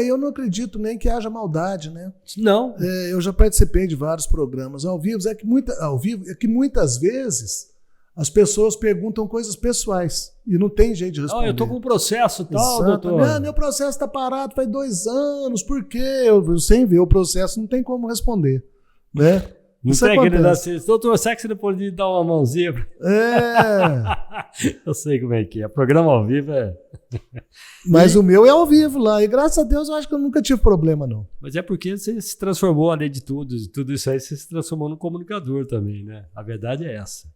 Eu não acredito nem que haja maldade, né? Não. Eu já participei de vários programas ao vivo, é que muitas vezes as pessoas perguntam coisas pessoais e não tem jeito de responder. Eu estou com um processo tal, doutor. Meu processo está parado faz 2 anos, por quê? Eu, sem ver o processo, não tem como responder. Né? Não Isso tem aquele acontece. lance, doutor, será que você não pode dar uma mãozinha? Eu sei como é que é. Programa ao vivo é... Mas o meu é ao vivo lá. E graças a Deus eu acho que eu nunca tive problema, não. Mas é porque você se transformou, além de tudo isso aí, você se transformou num comunicador também, né? A verdade é essa.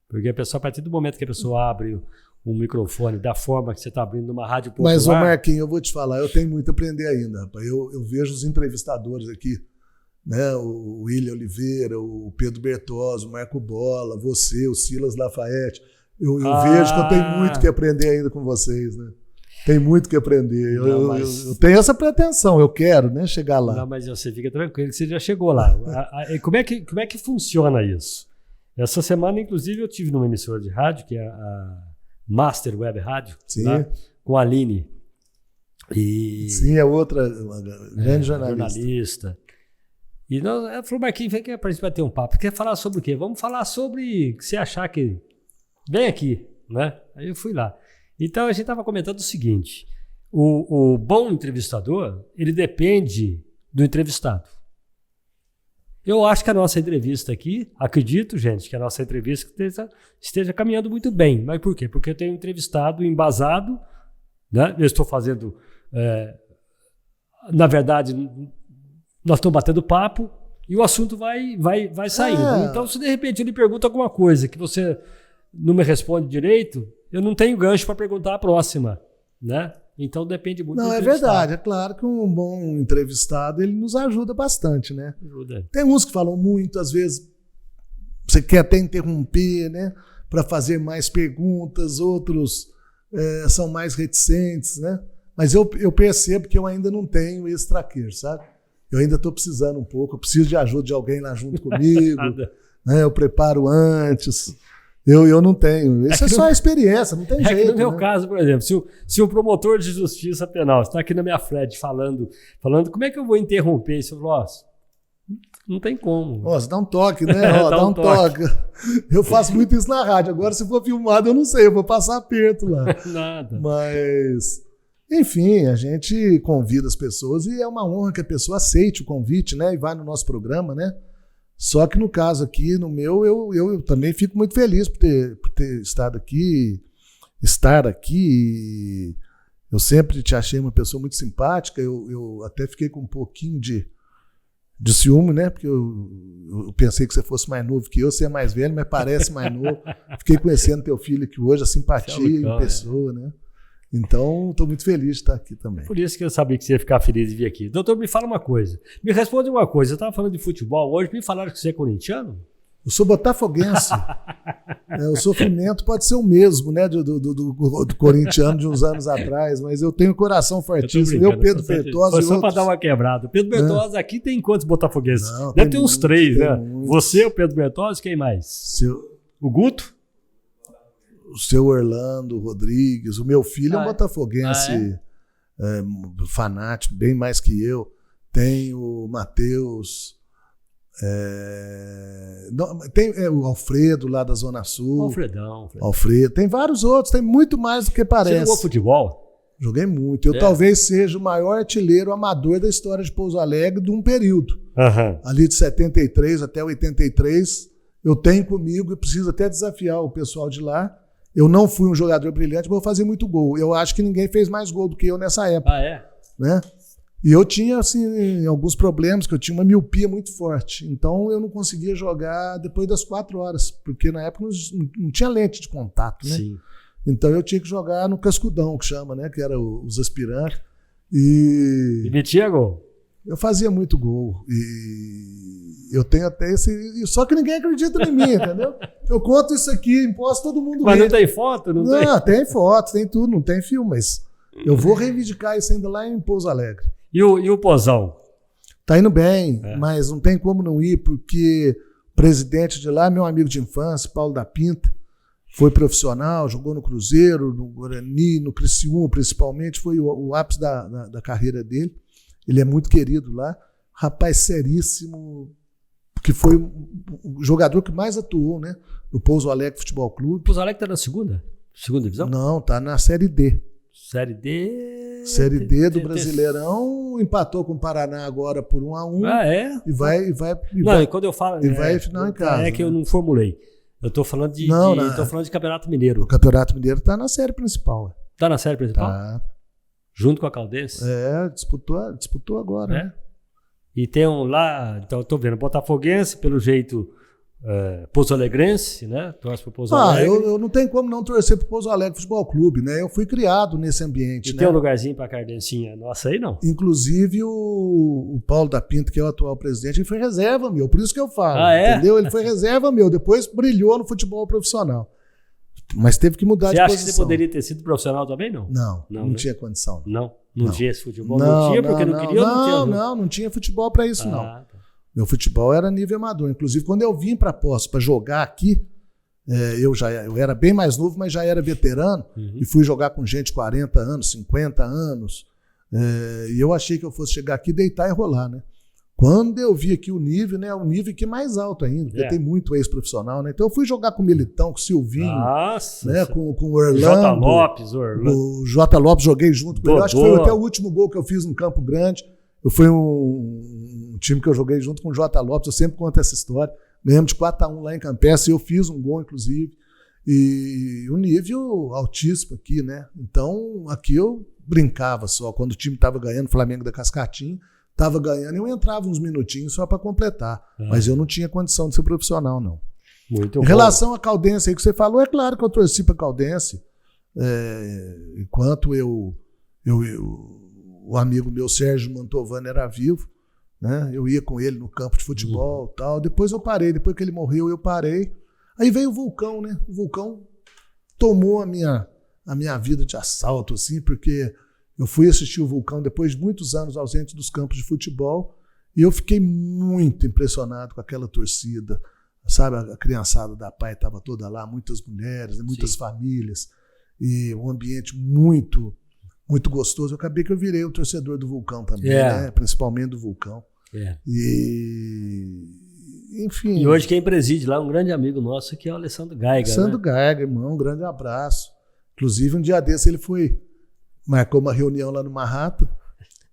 Porque a pessoa, a partir do momento que a pessoa abre um microfone da forma que você está abrindo numa rádio popular... Mas, ô Marquinhos, eu vou te falar, eu tenho muito a aprender ainda, rapaz. Eu vejo os entrevistadores aqui, né? O William Oliveira, o Pedro Bertozzi, o Marco Bola, você, o Silas Lafayette. Eu vejo que eu tenho muito que aprender ainda com vocês, né? Tem muito que aprender. Eu tenho essa pretensão, eu quero, né, chegar lá. Não, mas você fica tranquilo que você já chegou lá. Como é que funciona isso? Essa semana, inclusive, eu tive numa emissora de rádio, que é a Master Web Rádio, lá, com a Aline. Sim, é outra grande jornalista. E ela falou, Marquinhos, vem aqui pra gente bater um papo. Quer falar sobre o quê? Vamos falar sobre o que você achar que... Vem aqui, né? Aí eu fui lá. Então, a gente estava comentando o seguinte. O bom entrevistador, ele depende do entrevistado. Eu acho que a nossa entrevista aqui, acredito, gente, que a nossa entrevista esteja caminhando muito bem. Mas por quê? Porque eu tenho entrevistado embasado, né? Eu estou fazendo... na verdade... Nós estamos batendo papo e o assunto vai saindo. Então, se de repente ele pergunta alguma coisa que você não me responde direito, eu não tenho gancho para perguntar a próxima, né? Então depende muito do entrevistado. É verdade. É claro que um bom entrevistado ele nos ajuda bastante, né? Ajuda. Tem uns que falam muito, às vezes você quer até interromper, né? Para fazer mais perguntas, outros são mais reticentes, né? Mas eu percebo que eu ainda não tenho esse traqueiro, sabe? Eu ainda estou precisando um pouco, eu preciso de ajuda de alguém lá junto comigo, né? Eu preparo antes, eu não tenho. Isso é só a experiência, não tem jeito. No meu caso, por exemplo, se o promotor de justiça penal está aqui na minha frente falando, como é que eu vou interromper isso? Eu falo, não tem como. Você dá um toque, né? Dá um toque. Eu faço muito isso na rádio, agora se for filmado eu não sei, eu vou passar aperto lá. Nada. Mas... Enfim, a gente convida as pessoas e é uma honra que a pessoa aceite o convite, né? E vá no nosso programa, né? Só que no caso aqui, no meu, eu também fico muito feliz por ter estado aqui, estar aqui. Eu sempre te achei uma pessoa muito simpática. Eu até fiquei com um pouquinho de ciúme, né? Porque eu pensei que você fosse mais novo que eu, você é mais velho, mas parece mais novo. Fiquei conhecendo teu filho aqui hoje, a simpatia em pessoa, né? Então, estou muito feliz de estar aqui também. Por isso que eu sabia que você ia ficar feliz de vir aqui. Doutor, me fala uma coisa. Me responde uma coisa. Eu estava falando de futebol hoje, me falaram que você é corintiano? Eu sou botafoguense. O sofrimento pode ser o mesmo, né, do corintiano de uns anos atrás, mas eu tenho um coração fortíssimo. Eu, Pedro Bertozzi. Foi só para dar uma quebrada. O Pedro Bertozzi aqui tem quantos botafoguenses? Deve ter uns 3, né? Muitos. Você, o Pedro Bertozzi, quem mais? O Guto? O seu Orlando Rodrigues, o meu filho é um botafoguense fanático, bem mais que eu. Tem o Matheus, tem o Alfredo lá da Zona Sul. Alfredo. Tem vários outros, tem muito mais do que parece. Você jogou futebol? Joguei muito. Eu talvez seja o maior artilheiro amador da história de Pouso Alegre de um período. Ali de 73 até 83, eu tenho comigo e preciso até desafiar o pessoal de lá. Eu não fui um jogador brilhante, mas eu fazia muito gol. Eu acho que ninguém fez mais gol do que eu nessa época. Né? E eu tinha, assim, alguns problemas, que eu tinha uma miopia muito forte. Então, eu não conseguia jogar depois das 4 horas, porque na época não tinha lente de contato, né? Sim. Então, eu tinha que jogar no cascudão, que chama, né? Que era os aspirantes. E metia gol? Eu fazia muito gol. E eu tenho até esse... Só que ninguém acredita em mim, entendeu? Eu conto isso aqui, imposto todo mundo. Mas não tem foto? Não, tem foto, tem tudo, não tem filme, mas eu vou reivindicar isso ainda lá em Pouso Alegre. E o Pozão? Tá indo bem, mas não tem como não ir, porque o presidente de lá, meu amigo de infância, Paulo da Pinta, foi profissional, jogou no Cruzeiro, no Guarani, no Criciúma principalmente, foi o ápice da carreira dele. Ele é muito querido lá, rapaz seríssimo, que foi o jogador que mais atuou, né, no Pouso Alegre Futebol Clube. O Pouso Alegre está na segunda divisão? Não, está na Série D. Série D... Série D do Brasileirão, empatou com o Paraná agora por 1-1. E vai quando eu falo... vai final em casa. É que eu não formulei. Eu tô falando tô falando de Campeonato Mineiro. O Campeonato Mineiro tá na série principal. Tá na série principal? Tá. Junto com a Caldense? Disputou agora. E tem um lá, então eu tô vendo, Botafoguense, pelo jeito, Pouso Alegrense, né? Torce pro Pouso Alegre. Eu não tenho como não torcer pro Pouso Alegre Futebol Clube, né? Eu fui criado nesse ambiente, e né? Tem um lugarzinho pra Cardencinha nossa aí, não? Inclusive o Paulo da Pinto, que é o atual presidente, ele foi reserva meu, por isso que eu falo, é? entendeu? Ele foi reserva meu, depois brilhou no futebol profissional. Mas teve que mudar de posição. Você acha que você poderia ter sido profissional também, não? Não tinha condição. Não tinha esse futebol? Não tinha porque não queria ou não tinha? Não tinha futebol para isso, não. Tá. Meu futebol era nível amador. Inclusive, quando eu vim para Poços para jogar aqui, eu era bem mais novo, mas já era veterano, e fui jogar com gente de 40 anos, 50 anos, e eu achei que eu fosse chegar aqui, deitar e rolar, né? Quando eu vi aqui o nível, né, o nível que é mais alto ainda, porque tem muito ex-profissional, né? Então eu fui jogar com o Militão, com o Silvinho, né, com o Orlando. J. Lopes, Orlando. O J. Lopes, joguei junto com ele. Eu acho que foi até o último gol que eu fiz no Campo Grande. Foi um time que eu joguei junto com o J. Lopes, eu sempre conto essa história. Ganhamos de 4-1 lá em Campestre, e eu fiz um gol, inclusive. E um nível altíssimo aqui, né? Então, aqui eu brincava só. Quando o time estava ganhando, o Flamengo da Cascatinha, estava ganhando, eu entrava uns minutinhos só para completar. Mas eu não tinha condição de ser profissional, não. Muito em relação à Caldense aí que você falou, é claro que eu torci para a Caldense. Enquanto o amigo meu, Sérgio Mantovani, era vivo, né? Eu ia com ele no campo de futebol e tal. Depois eu parei, depois que ele morreu, eu parei. Aí veio o Vulcão, né? O Vulcão tomou a minha vida de assalto, assim, porque eu fui assistir o Vulcão depois de muitos anos ausente dos campos de futebol e eu fiquei muito impressionado com aquela torcida, sabe? A criançada da PAI estava toda lá, muitas mulheres, muitas famílias, e um ambiente muito, muito gostoso. Eu acabei que eu virei o torcedor do Vulcão também, né? Principalmente do Vulcão. Enfim. E hoje quem preside lá é um grande amigo nosso, que é o Alessandro Gaiga. Alessandro Gaiga, irmão, um grande abraço. Inclusive, um dia desse ele marcou uma reunião lá no Manhattan,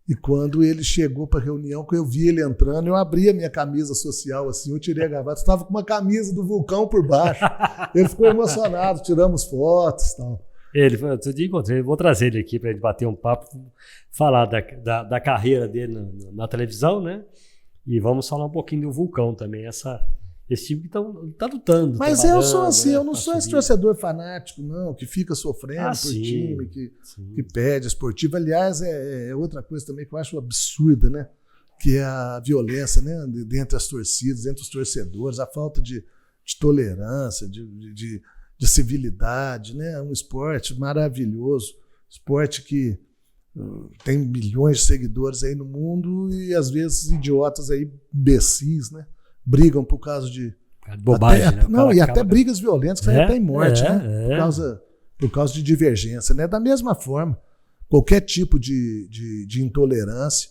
e quando ele chegou para a reunião, quando eu vi ele entrando, eu abri a minha camisa social, assim, eu tirei a gravata, estava com uma camisa do Vulcão por baixo. Ele ficou emocionado, tiramos fotos e tal. Ele foi, outro dia encontrei, vou trazer ele aqui para ele bater um papo, falar da carreira dele na televisão, né? E vamos falar um pouquinho do Vulcão também, esse time que tá lutando. Mas eu sou assim, eu não sou esse torcedor fanático, não, que fica sofrendo por time, que pede esportivo. Aliás, é outra coisa também que eu acho absurda, né? Que é a violência, né? Entre as torcidas, entre os torcedores, a falta de tolerância, de civilidade, né? É um esporte maravilhoso, esporte que tem milhões de seguidores aí no mundo e às vezes idiotas aí, imbecis, né? Brigam por causa de bobagem, né? Até brigas violentas que saem até em morte, né? Por causa de divergência, né? Da mesma forma, qualquer tipo de intolerância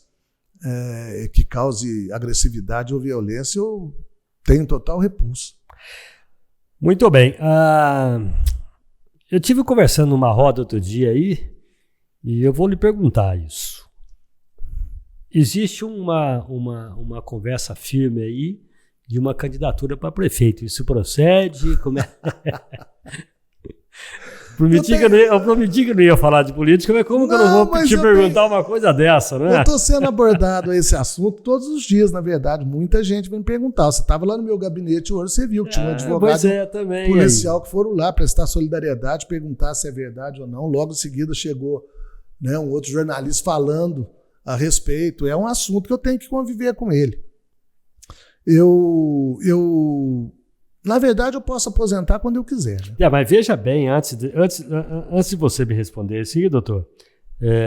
que cause agressividade ou violência, eu tenho total repulso. Muito bem. Eu tive conversando numa roda outro dia aí, e eu vou lhe perguntar isso. Existe uma conversa firme aí de uma candidatura para prefeito. Isso procede? Como é? Eu prometi que não ia falar de política, mas como que eu não vou te perguntar uma coisa dessa, né? Eu estou sendo abordado a esse assunto todos os dias, na verdade. Muita gente vem me perguntar. Você estava lá no meu gabinete hoje, você viu que tinha um advogado policial que foram lá prestar solidariedade, perguntar se é verdade ou não. Logo em seguida chegou, né, um outro jornalista falando a respeito. É um assunto que eu tenho que conviver com ele. Na verdade, eu posso aposentar quando eu quiser. Né? Mas veja bem, antes de você me responder isso, doutor,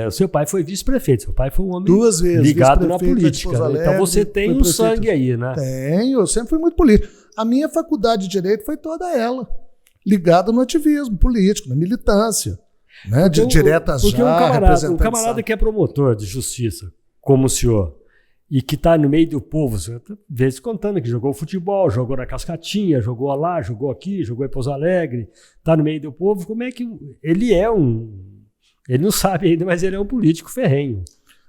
o seu pai foi vice-prefeito, seu pai foi um homem 2 vezes ligado na política. Né? Então você tem um sangue aí, né? Tenho, eu sempre fui muito político. A minha faculdade de Direito foi toda ela ligada no ativismo político, na militância. Né? Diretas já, porque um camarada que é promotor de justiça, como o senhor, e que está no meio do povo, você vê contando que jogou futebol, jogou na Cascatinha, jogou lá, jogou aqui, jogou em Pouso Alegre, está no meio do povo, como é que ele é um Ele não sabe ainda, mas ele é um político ferrenho,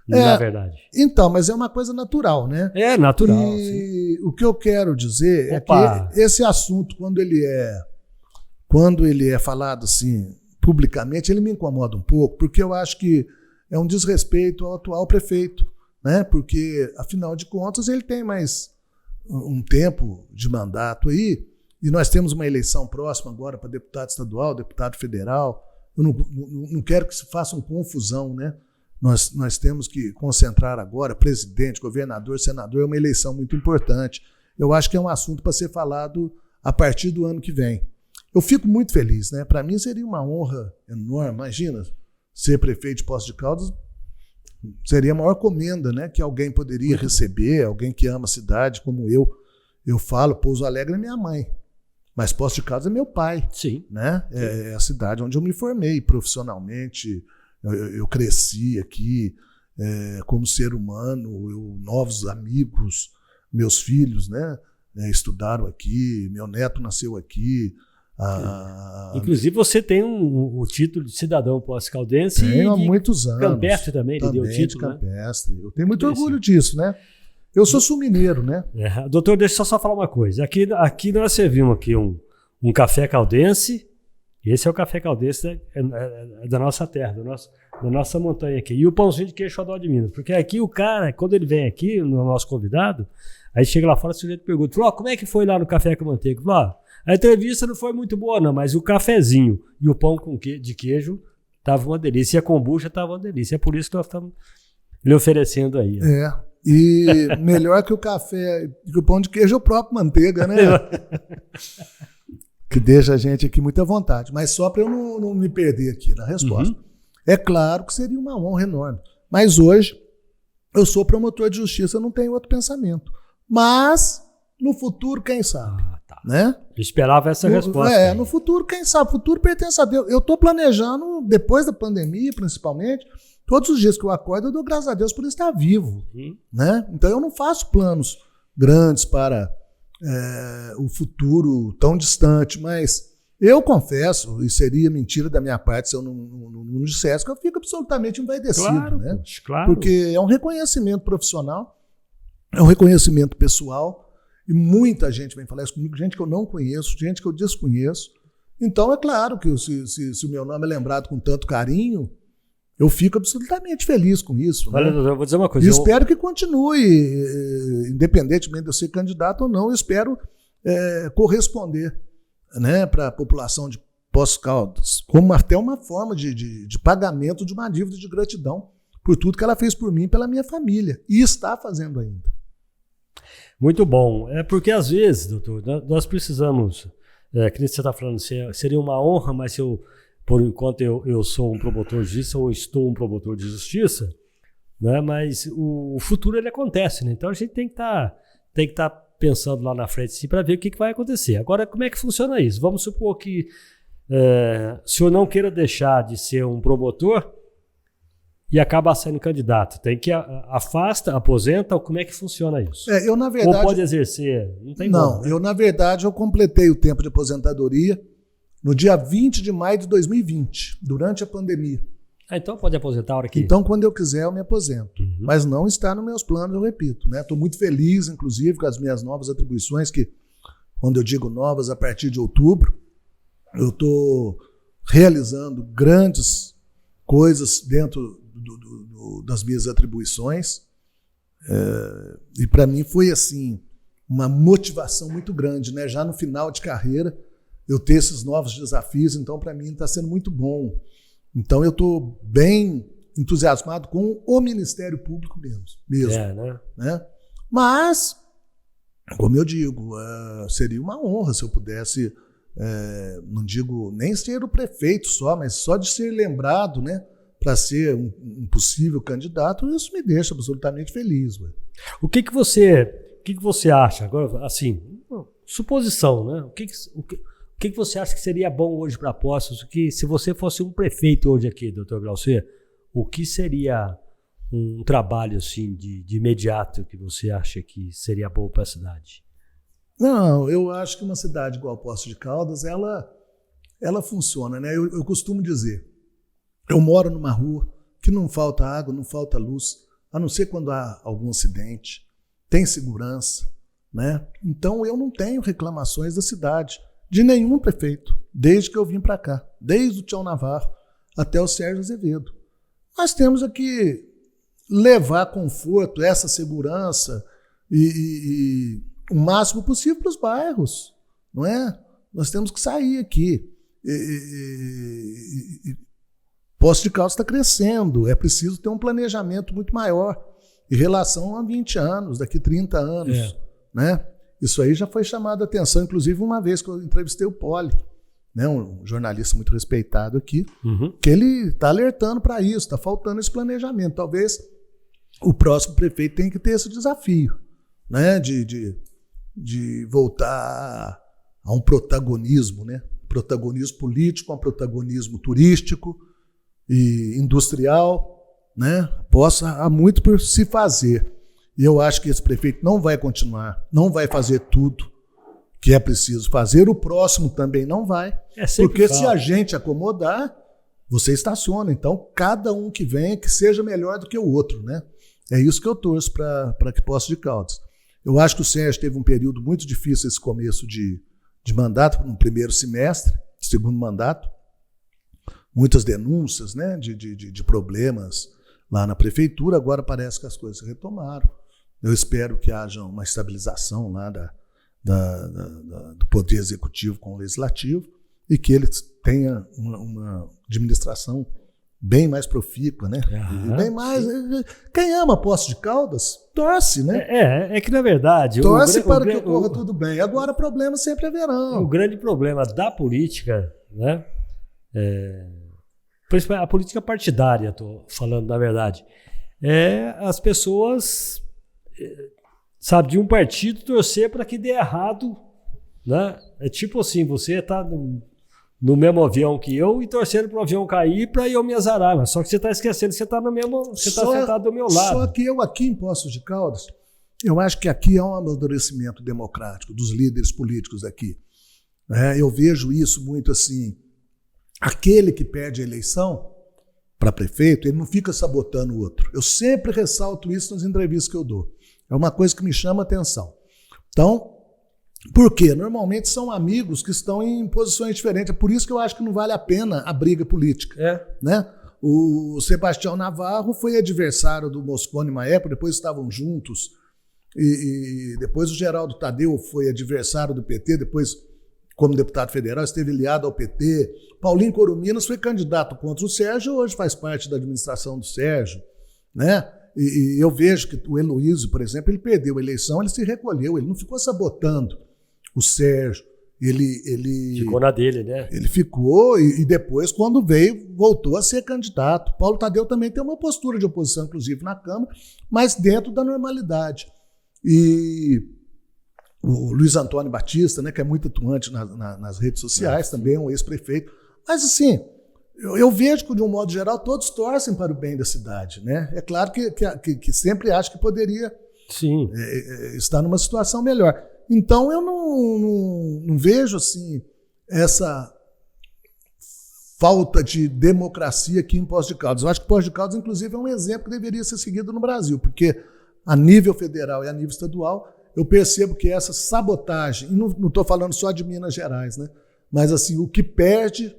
na verdade. Então, mas é uma coisa natural, né? É natural. E o que eu quero dizer é que esse assunto, quando ele é falado assim publicamente, ele me incomoda um pouco, porque eu acho que é um desrespeito ao atual prefeito, né? Porque, afinal de contas, ele tem mais um tempo de mandato aí, e nós temos uma eleição próxima agora para deputado estadual, deputado federal. Eu não quero que se façam confusão, né? Nós temos que concentrar agora, presidente, governador, senador, é uma eleição muito importante. Eu acho que é um assunto para ser falado a partir do ano que vem. Eu fico muito feliz, né? Para mim seria uma honra enorme. Imagina, ser prefeito de Poços de Caldas seria a maior comenda, né, que alguém poderia receber, alguém que ama a cidade como eu. Eu falo, Pouso Alegre é minha mãe, mas Poços de Caldas é meu pai. Sim. Né? É a cidade onde eu me formei profissionalmente. Eu cresci aqui como ser humano, novos amigos, meus filhos, né, estudaram aqui, meu neto nasceu aqui. Inclusive você tem o título de cidadão pós-caldense. Tenho há muitos anos. Campestre também, ele deu o título. De campestre. Né? Eu tenho muito orgulho disso, né? Eu sou sul-mineiro, né? Doutor, deixa eu só falar uma coisa. Aqui nós servimos aqui um café caldense. Esse é o café caldense da nossa terra, da nossa montanha aqui. E o pãozinho de queijo xodó de Minas. Porque aqui o cara, quando ele vem aqui, no nosso convidado, aí chega lá fora, o sujeito pergunta, como é que foi lá no café com manteiga? A entrevista não foi muito boa, não, mas o cafezinho e o pão de queijo tava uma delícia. E a kombucha tava uma delícia. É por isso que nós estamos lhe oferecendo aí. E melhor que o café e o pão de queijo é o próprio manteiga, né? Que deixa a gente aqui muita vontade. Mas só para eu não me perder aqui na resposta. É claro que seria uma honra enorme. Mas hoje eu sou promotor de justiça, eu não tenho outro pensamento. Mas no futuro, quem sabe? Tá. Né? Eu esperava essa resposta. No futuro, quem sabe? O futuro pertence a Deus. Eu estou planejando, depois da pandemia, principalmente, todos os dias que eu acordo, eu dou graças a Deus por estar vivo. Né? Então eu não faço planos grandes para o futuro tão distante, mas eu confesso, e seria mentira da minha parte se eu não dissesse, que eu fico absolutamente envaidecido. Claro, né? Claro. Porque é um reconhecimento profissional, é um reconhecimento pessoal. E muita gente vem falar isso comigo, gente que eu não conheço, gente que eu desconheço. Então, é claro que se o meu nome é lembrado com tanto carinho, eu fico absolutamente feliz com isso. Olha, né? eu vou dizer uma coisa. E espero que continue, independentemente de eu ser candidato ou não, eu espero corresponder, né, para a população de Poços de Caldas, como até uma forma de pagamento de uma dívida de gratidão por tudo que ela fez por mim e pela minha família. E está fazendo ainda. Muito bom. É porque, às vezes, doutor, nós precisamos, que você está falando, seria uma honra, mas por enquanto eu sou um promotor de justiça ou estou um promotor de justiça, né? Mas o futuro ele acontece, né? Então a gente tem que estar pensando lá na frente assim, para ver o que vai acontecer. Agora, como é que funciona isso? Vamos supor que o senhor não queira deixar de ser um promotor e acaba sendo candidato. Tem que afasta, aposenta, ou como é que funciona isso? Eu, na verdade, ou pode exercer? Não tem Não, como, né? Eu, na verdade, eu completei o tempo de aposentadoria no dia 20 de maio de 2020, durante a pandemia. Então pode aposentar a hora que... Então, quando eu quiser, eu me aposento. Mas não está nos meus planos, eu repito. Estou muito feliz, inclusive, com as minhas novas atribuições, que, quando eu digo novas, a partir de outubro, eu estou realizando grandes coisas dentro das minhas atribuições. E para mim foi assim uma motivação muito grande, né? Já no final de carreira, eu ter esses novos desafios, então para mim está sendo muito bom. Então eu estou bem entusiasmado com o Ministério Público mesmo. Né? Mas, como eu digo, seria uma honra se eu pudesse, não digo nem ser o prefeito só, mas só de ser lembrado, né, para ser um possível candidato, isso me deixa absolutamente feliz. Ué. O que você acha? Agora, assim, suposição, né? O que você acha que seria bom hoje para Poços? Que se você fosse um prefeito hoje aqui, doutor Glaucer, o que seria um trabalho assim de imediato que você acha que seria bom para a cidade? Não, eu acho que uma cidade igual Poços de Caldas, ela funciona, né? Eu costumo dizer, Eu moro numa rua que não falta água, não falta luz, a não ser quando há algum acidente. Tem segurança, né? Então eu não tenho reclamações da cidade, de nenhum prefeito, desde que eu vim para cá, desde o Tião Navarro até o Sérgio Azevedo. Nós temos aqui levar conforto, essa segurança e o máximo possível para os bairros, não é? Nós temos que sair aqui. Poços de Caldas está crescendo, é preciso ter um planejamento muito maior em relação a 20 anos, daqui 30 anos, né? Isso aí já foi chamado a atenção, inclusive uma vez que eu entrevistei o Poli, né, um jornalista muito respeitado aqui, que ele está alertando para isso, está faltando esse planejamento. Talvez o próximo prefeito tenha que ter esse desafio, né, de voltar a um protagonismo, né, protagonismo político, um protagonismo turístico e industrial, né, há muito por se fazer. E eu acho que esse prefeito não vai continuar, não vai fazer tudo que é preciso fazer, o próximo também não vai, porque se a gente acomodar, você estaciona. Então, cada um que vem, que seja melhor do que o outro, né? É isso que eu torço para que Poços de Caldas. Eu acho que o Sérgio teve um período muito difícil esse começo de mandato, no primeiro semestre, segundo mandato, muitas denúncias, né, de problemas lá na prefeitura. Agora parece que as coisas se retomaram. Eu espero que haja uma estabilização lá do Poder Executivo com o Legislativo e que ele tenha uma administração bem mais profícua, né? Bem mais. Quem ama Poços de Caldas, torce, né? É que na verdade... Torce para que ocorra tudo bem. Agora, problemas sempre haverão. O grande problema da política, né? A política partidária, estou falando na verdade, é as pessoas... sabe, de um partido torcer para que dê errado, né? É tipo assim, você está no mesmo avião que eu e torcendo para o avião cair para eu me azarar, mas só que você está esquecendo que você está sentado do meu lado. Só que eu aqui em Poços de Caldas, eu acho que aqui é um amadurecimento democrático dos líderes políticos daqui. Eu vejo isso muito assim, aquele que perde a eleição para prefeito, ele não fica sabotando o outro. Eu sempre ressalto isso nas entrevistas que eu dou. É uma coisa que me chama a atenção. Então, por quê? Normalmente são amigos que estão em posições diferentes. É por isso que eu acho que não vale a pena a briga política. Né? O Sebastião Navarro foi adversário do Mosconi uma época, depois estavam juntos. E depois o Geraldo Tadeu foi adversário do PT, depois, como deputado federal, esteve aliado ao PT. Paulinho Coruminas foi candidato contra o Sérgio, hoje faz parte da administração do Sérgio, né? E eu vejo que o Heloísio, por exemplo, ele perdeu a eleição, ele se recolheu, ele não ficou sabotando o Sérgio. Ele ficou na dele, né? Ele ficou e depois, quando veio, voltou a ser candidato. Paulo Tadeu também tem uma postura de oposição, inclusive, na Câmara, mas dentro da normalidade. E o Luiz Antônio Batista, né, que é muito atuante nas redes sociais, também é um ex-prefeito. Mas, assim... Eu vejo que, de um modo geral, todos torcem para o bem da cidade, né? É claro que sempre acho que poderia estar numa situação melhor. Então, eu não vejo assim, essa falta de democracia aqui em Poços de Caldas. Eu acho que Poços de Caldas, inclusive, é um exemplo que deveria ser seguido no Brasil, porque a nível federal e a nível estadual, eu percebo que essa sabotagem, e não estou falando só de Minas Gerais, né? Mas assim, o que perde...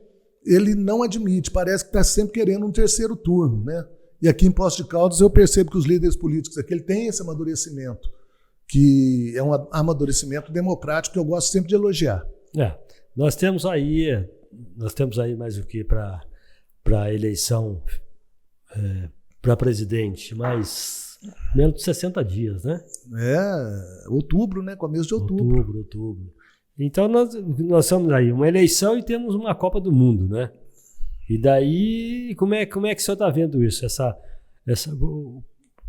ele não admite, parece que está sempre querendo um terceiro turno, né? E aqui em Poços de Caldas eu percebo que os líderes políticos aqui têm esse amadurecimento, que é um amadurecimento democrático que eu gosto sempre de elogiar. Nós temos aí mais o que para a eleição para presidente, mas menos de 60 dias, né? Outubro, né? Começo de outubro. Outubro. Então nós estamos aí, uma eleição e temos uma Copa do Mundo, né? E daí, como é que o senhor está vendo isso?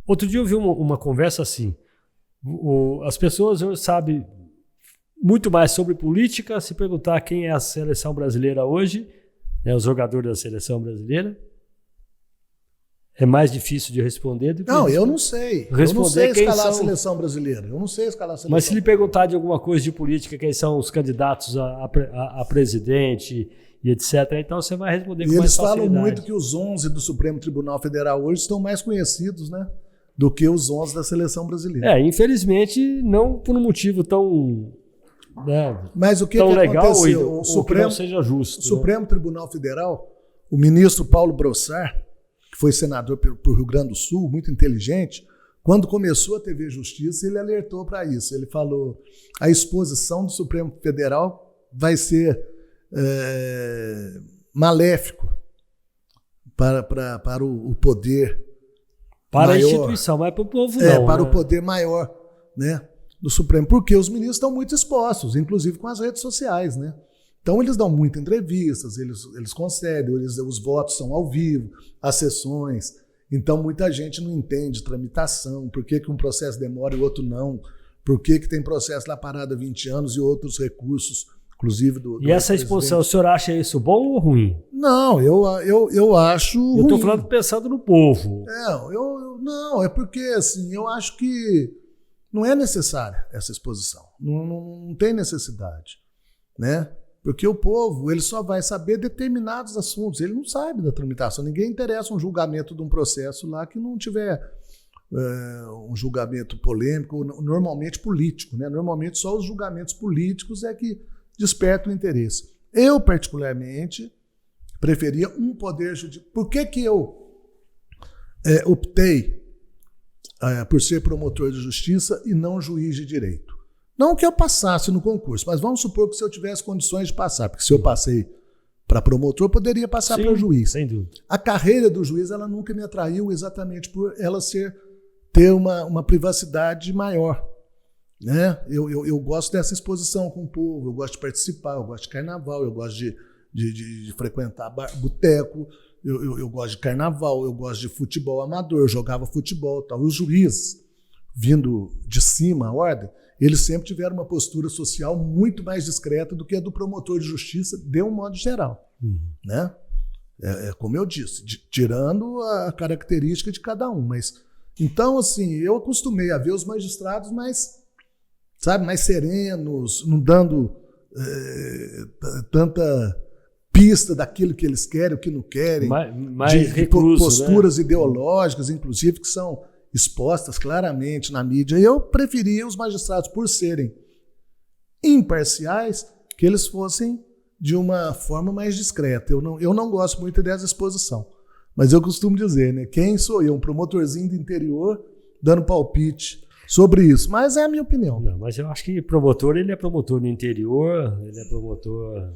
Outro dia eu vi uma conversa assim, as pessoas sabem muito mais sobre política se perguntar quem é a seleção brasileira hoje, né, os jogadores da seleção brasileira. É mais difícil de responder do que... Não, eu não sei. Eu não sei escalar a seleção brasileira. Mas se lhe perguntar de alguma coisa de política, quem são os candidatos a presidente e etc. Então você vai responder com mais mais facilidade. Eles falam muito que os 11 do Supremo Tribunal Federal hoje estão mais conhecidos, né, do que os 11 da seleção brasileira. Infelizmente, não por um motivo tão... Mas o que tão que legal aconteceu? ou Supremo, que não seja justo. O Supremo Tribunal Federal, o ministro Paulo Brossard, que foi senador por Rio Grande do Sul, muito inteligente, quando começou a TV Justiça, ele alertou para isso. Ele falou: a exposição do Supremo Federal vai ser maléfico para o poder para maior, a instituição, mas para o povo não. Para o poder maior, né, do Supremo, porque os ministros estão muito expostos, inclusive com as redes sociais, né? Então eles dão muitas entrevistas, eles concedem, os votos são ao vivo, as sessões. Então muita gente não entende tramitação, por que um processo demora e o outro não, por que tem processo lá parado há 20 anos e outros recursos, inclusive do E essa exposição, o senhor acha isso bom ou ruim? Não, eu acho ruim. Eu estou falando pensando no povo. Não, é porque assim, eu acho que não é necessária essa exposição, não tem necessidade, né? Porque o povo, ele só vai saber determinados assuntos, ele não sabe da tramitação. Ninguém interessa um julgamento de um processo lá que não tiver um julgamento polêmico, normalmente político, né? Normalmente só os julgamentos políticos é que despertam o interesse. Eu, particularmente, preferia um poder judiciário. Por que eu optei por ser promotor de justiça e não juiz de direito? Não que eu passasse no concurso, mas vamos supor que se eu tivesse condições de passar, porque se eu passei para promotor, eu poderia passar para juiz. Sem dúvida. A carreira do juiz, ela nunca me atraiu exatamente por ela ter uma privacidade maior, né? Eu gosto dessa exposição com o povo, eu gosto de participar, eu gosto de carnaval, eu gosto de frequentar boteco, eu gosto de carnaval, eu gosto de futebol amador, eu jogava futebol e tal. Os juízes, vindo de cima, a ordem, eles sempre tiveram uma postura social muito mais discreta do que a do promotor de justiça, de um modo geral. Né? Como eu disse, tirando a característica de cada um. Mas, então, assim, eu acostumei a ver os magistrados mais serenos, não dando tanta pista daquilo que eles querem, o que não querem, mais de posturas, né, ideológicas, inclusive, que são expostas claramente na mídia. E eu preferia os magistrados, por serem imparciais, que eles fossem de uma forma mais discreta. Eu não gosto muito dessa exposição. Mas eu costumo dizer, né? Quem sou eu? Um promotorzinho do interior dando palpite sobre isso. Mas é a minha opinião. Não, mas eu acho que promotor, ele é promotor no interior, ele é promotor...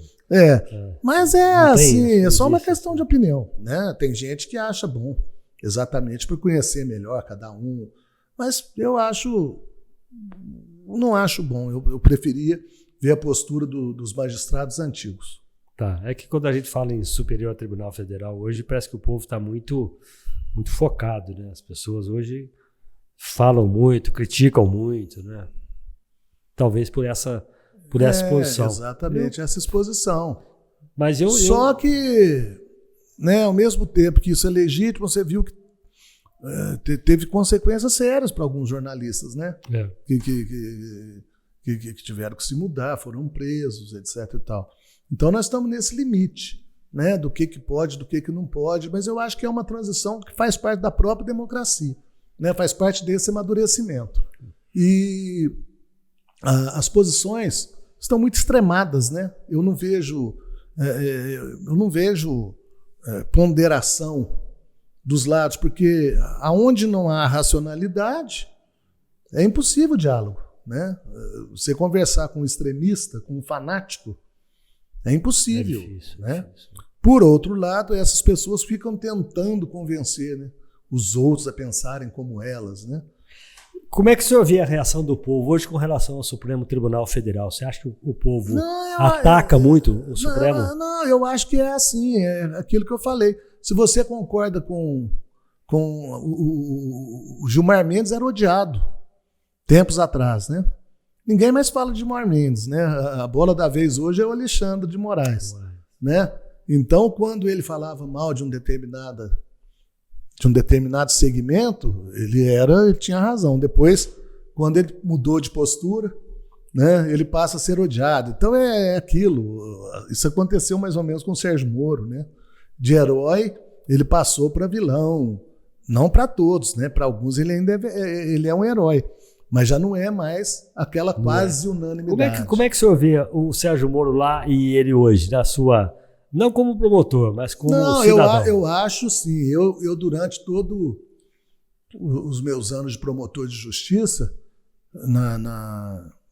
Mas assim, é só uma questão de opinião, né? Tem gente que acha bom, exatamente por conhecer melhor cada um. Mas eu não acho bom. Eu preferia ver a postura dos magistrados antigos. Tá, é que quando a gente fala em Superior Tribunal Federal hoje, parece que o povo está muito, muito focado, né? As pessoas hoje falam muito, criticam muito, né? Talvez por essa exposição. Exatamente, essa exposição. Mas Só que, né, ao mesmo tempo que isso é legítimo, você viu que teve consequências sérias para alguns jornalistas, né? Que tiveram que se mudar, foram presos, etc. e tal. Então nós estamos nesse limite, né, do que pode, do que não pode, mas eu acho que é uma transição que faz parte da própria democracia, né, faz parte desse amadurecimento. E as posições estão muito extremadas, né? Eu não vejo ponderação dos lados, porque aonde não há racionalidade, é impossível o diálogo, né? Você conversar com um extremista, com um fanático, é impossível. É difícil, né? difícil. Por outro lado, essas pessoas ficam tentando convencer, né, os outros a pensarem como elas, né? Como é que o senhor vê a reação do povo hoje com relação ao Supremo Tribunal Federal? Você acha que o povo ataca muito o Supremo? Não, eu acho que é assim, é aquilo que eu falei. Se você concorda com o Gilmar Mendes, era odiado tempos atrás, né? Ninguém mais fala de Gilmar Mendes, né? A bola da vez hoje é o Alexandre de Moraes, né? Então, quando ele falava mal de um determinado segmento, ele tinha razão. Depois, quando ele mudou de postura, né, ele passa a ser odiado. Então é aquilo. Isso aconteceu mais ou menos com o Sérgio Moro, né? De herói, ele passou para vilão. Não para todos, né? Para alguns ele ainda ele é um herói, mas já não é mais aquela quase unanimidade. Como é que o senhor vê o Sérgio Moro lá e ele hoje, na sua... Não como promotor, mas como cidadão? Eu acho sim. Eu durante todos os meus anos de promotor de justiça,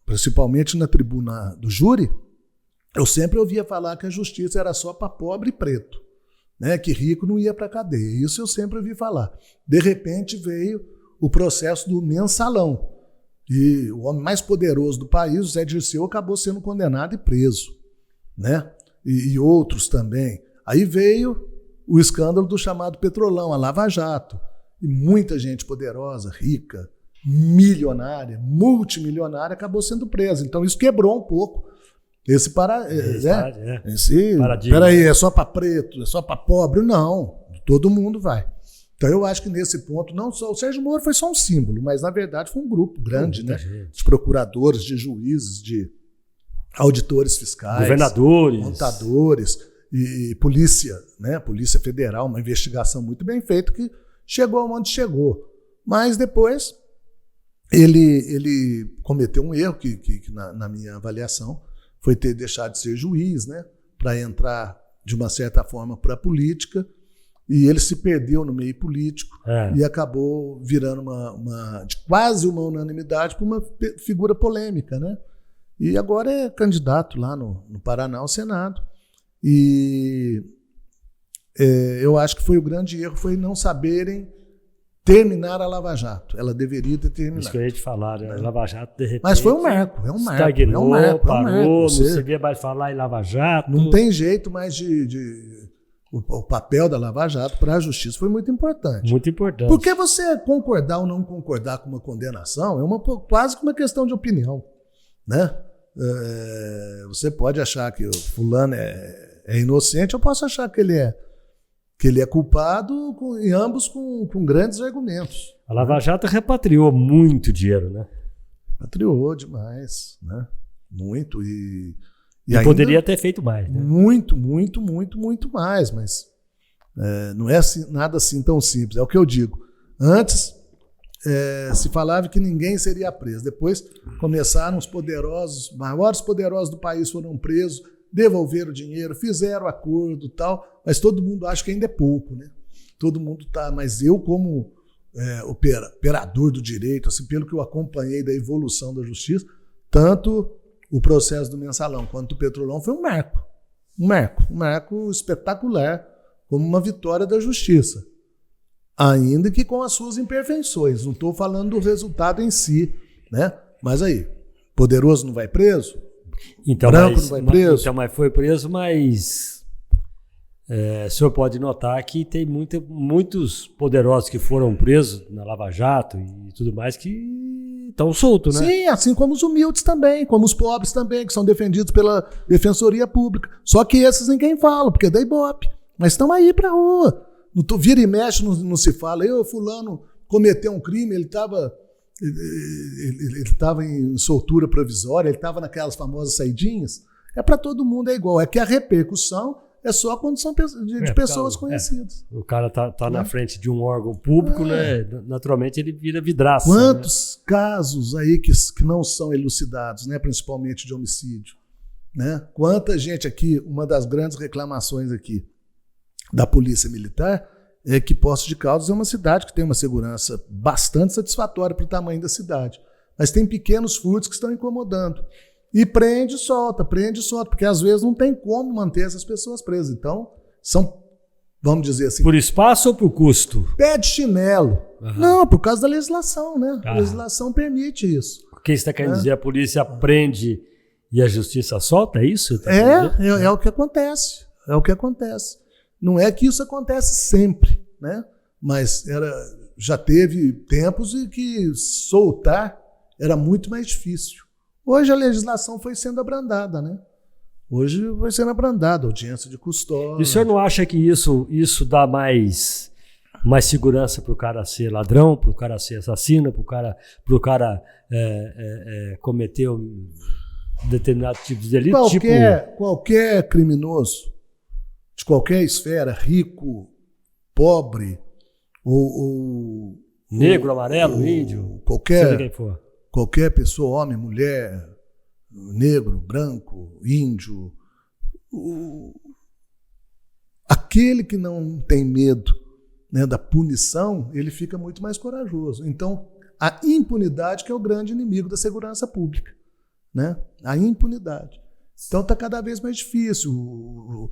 principalmente na tribuna do júri, eu sempre ouvia falar que a justiça era só para pobre e preto, né? Que rico não ia para a cadeia. Isso eu sempre ouvi falar. De repente veio o processo do mensalão. E o homem mais poderoso do país, o Zé Dirceu, acabou sendo condenado e preso, né? E outros também. Aí veio o escândalo do chamado Petrolão, a Lava Jato. E muita gente poderosa, rica, milionária, multimilionária, acabou sendo presa. Então isso quebrou um pouco esse paradigma. Peraí, é só para preto, é só para pobre? Não, todo mundo vai. Então eu acho que nesse ponto, não só o Sérgio Moro foi só um símbolo, mas na verdade foi um grupo grande, né? De procuradores, de juízes, de auditores fiscais, governadores, contadores e polícia, né? Polícia Federal, uma investigação muito bem feita que chegou onde chegou. Mas depois ele cometeu um erro que na minha avaliação foi ter deixado de ser juiz, né? Para entrar de uma certa forma para a política. E ele se perdeu no meio político e acabou virando quase uma unanimidade para uma figura polêmica, né? E agora é candidato lá no Paraná ao Senado. E eu acho que o grande erro foi não saberem terminar a Lava Jato. Ela deveria ter terminado. Isso que eu ia te falar, né? A Lava Jato, de repente... Mas foi um marco, estagnou, parou, não se via mais falar em Lava Jato. Não tem jeito mais o papel da Lava Jato para a justiça foi muito importante. Muito importante. Porque você concordar ou não concordar com uma condenação é quase que uma questão de opinião, né? Você pode achar que o fulano é inocente, eu posso achar que ele é culpado, e ambos com grandes argumentos. A Lava Jato repatriou muito dinheiro, né? Repatriou demais, né? Muito. E poderia ter feito mais, né? Muito, muito, muito, muito mais, mas não é assim, nada assim tão simples. É o que eu digo. Antes se falava que ninguém seria preso. Depois começaram os maiores poderosos do país foram presos, devolveram o dinheiro, fizeram acordo e tal, mas todo mundo acha que ainda é pouco, né? Todo mundo tá. Mas eu, como operador do direito, assim, pelo que eu acompanhei da evolução da justiça, tanto o processo do mensalão quanto do Petrolão foi um marco espetacular, como uma vitória da justiça. Ainda que com as suas imperfeições. Não estou falando do resultado em si, né? Mas aí, poderoso não vai preso? Branco não vai preso? Então, mas foi preso, mas o senhor pode notar que tem muitos poderosos que foram presos na Lava Jato e tudo mais que estão soltos, né? Sim, assim como os humildes também, como os pobres também, que são defendidos pela Defensoria Pública. Só que esses ninguém fala, porque é da Ibope. Mas estão aí pra rua. Vira e mexe, não se fala. Fulano cometeu um crime, ele estava em soltura provisória, ele estava naquelas famosas saidinhas. É para todo mundo, é igual. É que a repercussão é só quando são de pessoas conhecidas. O cara tá na frente de um órgão público, né? Naturalmente ele vira vidraça. Quantos casos aí que não são elucidados, né? Principalmente de homicídio, né? Quanta gente aqui, uma das grandes reclamações aqui da Polícia Militar é que Poços de Caldas é uma cidade que tem uma segurança bastante satisfatória para o tamanho da cidade. Mas tem pequenos furtos que estão incomodando. E prende e solta, porque às vezes não tem como manter essas pessoas presas. Então, são, vamos dizer assim... Por espaço ou por custo? Pé de chinelo. Uhum. Não, por causa da legislação, né? A legislação permite isso. O que você está querendo dizer? A polícia prende e a justiça solta? É isso? É o que acontece. É o que acontece. Não é que isso acontece sempre, né? Mas já teve tempos em que soltar era muito mais difícil. Hoje a legislação foi sendo abrandada, né? Hoje vai sendo abrandada, audiência de custódia. E o senhor não acha que isso dá mais mais segurança para o cara ser ladrão, para o cara ser assassino, para o cara cometer um determinado tipo de delito. Qualquer criminoso, de qualquer esfera, rico, pobre, ou negro, amarelo, índio, qualquer quem for. Qualquer pessoa, homem, mulher, negro, branco, índio, aquele que não tem medo, né, da punição, ele fica muito mais corajoso. Então, a impunidade que é o grande inimigo da segurança pública, né? A impunidade. Então está cada vez mais difícil.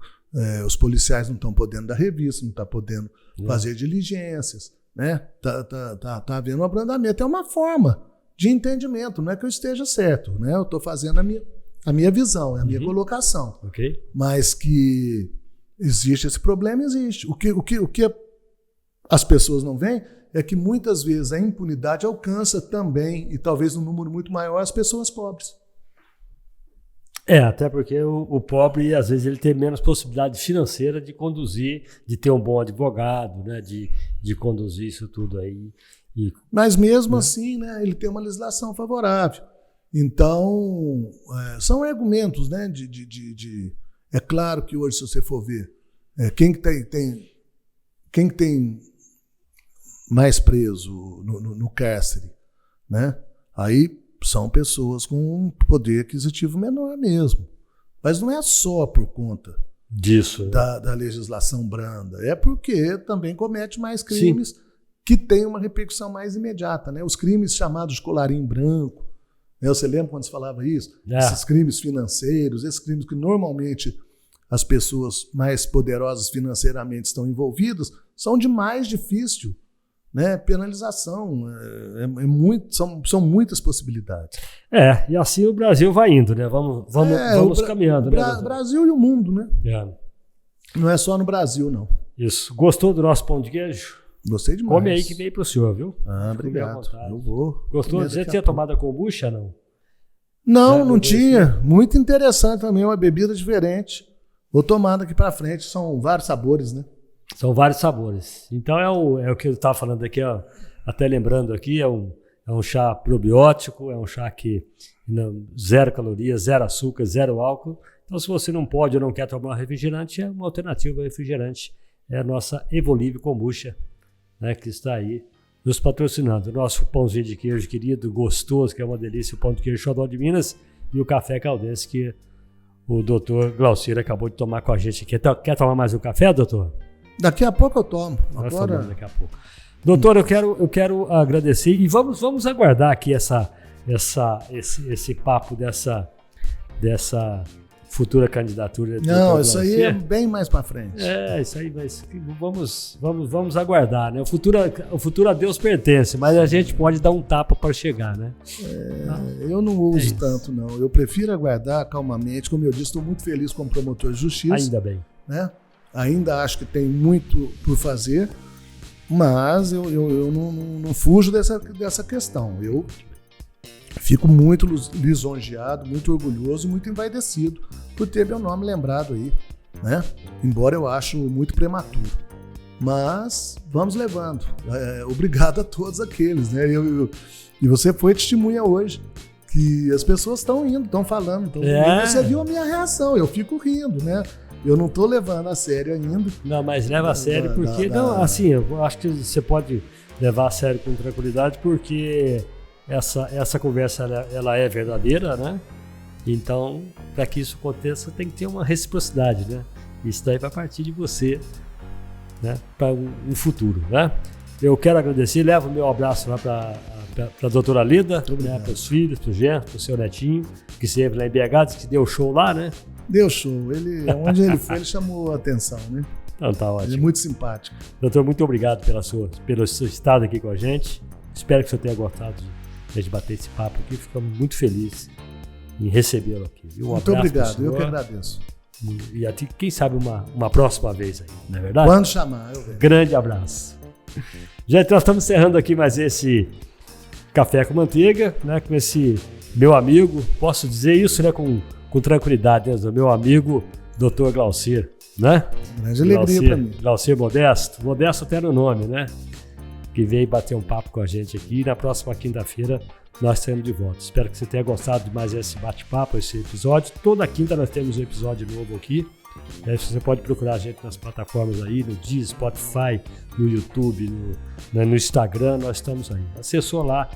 Os policiais não estão podendo dar revista, não estão podendo fazer diligências, né? Tá havendo um abrandamento. É uma forma de entendimento, não é que eu esteja certo, né? Eu estou fazendo a minha visão, a minha colocação. Okay. Mas que existe esse problema, existe. O que as pessoas não veem é que muitas vezes a impunidade alcança também, e talvez num número muito maior, as pessoas pobres. Até porque o pobre, às vezes, ele tem menos possibilidade financeira de conduzir, de ter um bom advogado, né? De conduzir isso tudo aí. Mas mesmo assim, né, ele tem uma legislação favorável. Então, são argumentos, né, é claro que hoje, se você for ver, quem que tem mais preso no cárcere, né? Aí são pessoas com um poder aquisitivo menor mesmo. Mas não é só por conta disso, né? da legislação branda, é porque também comete mais crimes. Sim. Que tem uma repercussão mais imediata, né? Os crimes chamados de colarinho branco, né? Você lembra quando se falava isso? Esses crimes financeiros, esses crimes que normalmente as pessoas mais poderosas financeiramente estão envolvidas, são de mais difícil, né, penalização. São muitas possibilidades. E assim o Brasil vai indo, né? Vamos caminhando. O Brasil e o mundo, né? Não é só no Brasil, não. Isso. Gostou do nosso pão de queijo? Gostei demais. Come aí que veio pro senhor, viu? Obrigado. Eu vou. Gostou? Você tinha tomado a kombucha, não? Não tinha. Muito interessante também, uma bebida diferente. Vou tomar daqui para frente. São vários sabores, né? São vários sabores. Então é o que eu estava falando aqui, ó, até lembrando aqui, é um chá probiótico, é um chá que zero calorias, zero açúcar, zero álcool. Então, se você não pode ou não quer tomar refrigerante, é uma alternativa refrigerante. É a nossa Evolve Kombucha, né, que está aí nos patrocinando. O nosso pãozinho de queijo querido, gostoso, que é uma delícia, o pão de queijo Xodó de Minas, e o café caldense que o doutor Glaucir acabou de tomar com a gente aqui. Quer tomar mais um café, doutor? Daqui a pouco eu tomo. Nós tomamos daqui a pouco. Doutor, eu quero agradecer e vamos aguardar aqui esse papo dessa futura candidatura. Não, isso aí é bem mais para frente. Isso aí, mas vamos aguardar, né? O futuro a Deus pertence, mas a gente pode dar um tapa para chegar, né? Eu não uso tanto, não. Eu prefiro aguardar calmamente. Como eu disse, estou muito feliz como promotor de justiça. Ainda bem. Né? Ainda acho que tem muito por fazer, mas eu não fujo dessa questão. Eu fico muito lisonjeado, muito orgulhoso e muito envaidecido por ter meu nome lembrado aí, né? Embora eu acho muito prematuro. Mas vamos levando. Obrigado a todos aqueles, né? E você foi testemunha hoje que as pessoas estão indo, estão falando. Você viu a minha reação, eu fico rindo, né? Eu não estou levando a sério ainda. Não, mas leva a sério porque... assim, eu acho que você pode levar a sério com tranquilidade porque essa conversa ela é verdadeira, né? Então, para que isso aconteça, tem que ter uma reciprocidade, né? Isso daí vai partir de você, né? Para um futuro, né? Eu quero agradecer, levo o meu abraço lá para a doutora Lida, né? Para os filhos, para o Gerson, para o seu netinho, que sempre lá em BH, disse que deu show lá, né? Deu show. Onde ele foi, ele chamou a atenção, né? Então tá ótimo. Ele é muito simpático. Doutor, muito obrigado pelo seu estado aqui com a gente. Espero que o senhor tenha gostado de a gente bater esse papo aqui. Ficamos muito felizes em recebê-lo aqui. Muito obrigado, eu que agradeço. E até, quem sabe, uma próxima vez aí, não é verdade? Quando chamar, eu venho. Grande abraço. Gente, nós estamos encerrando aqui mais esse Café com Manteiga, né? Com esse meu amigo, posso dizer isso, né? Com tranquilidade, né? Do meu amigo Dr. Glaucir, né? Grande alegria para mim. Glaucir Modesto. Modesto até no nome, né? Que veio bater um papo com a gente aqui. E na próxima quinta-feira nós estaremos de volta. Espero que você tenha gostado de mais esse bate-papo, esse episódio. Toda quinta nós temos um episódio novo aqui. Você pode procurar a gente nas plataformas aí, no Deezer, Spotify, no YouTube, no Instagram, nós estamos aí. Acessou lá,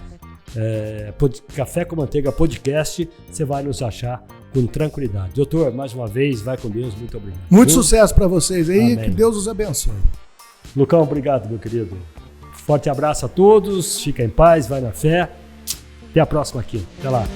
Café com Manteiga Podcast, você vai nos achar com tranquilidade. Doutor, mais uma vez, vai com Deus, muito obrigado. Muito sucesso para vocês aí, Amém. Que Deus os abençoe. Lucão, obrigado, meu querido. Forte abraço a todos, fica em paz, vai na fé. Até a próxima quinta. Até lá.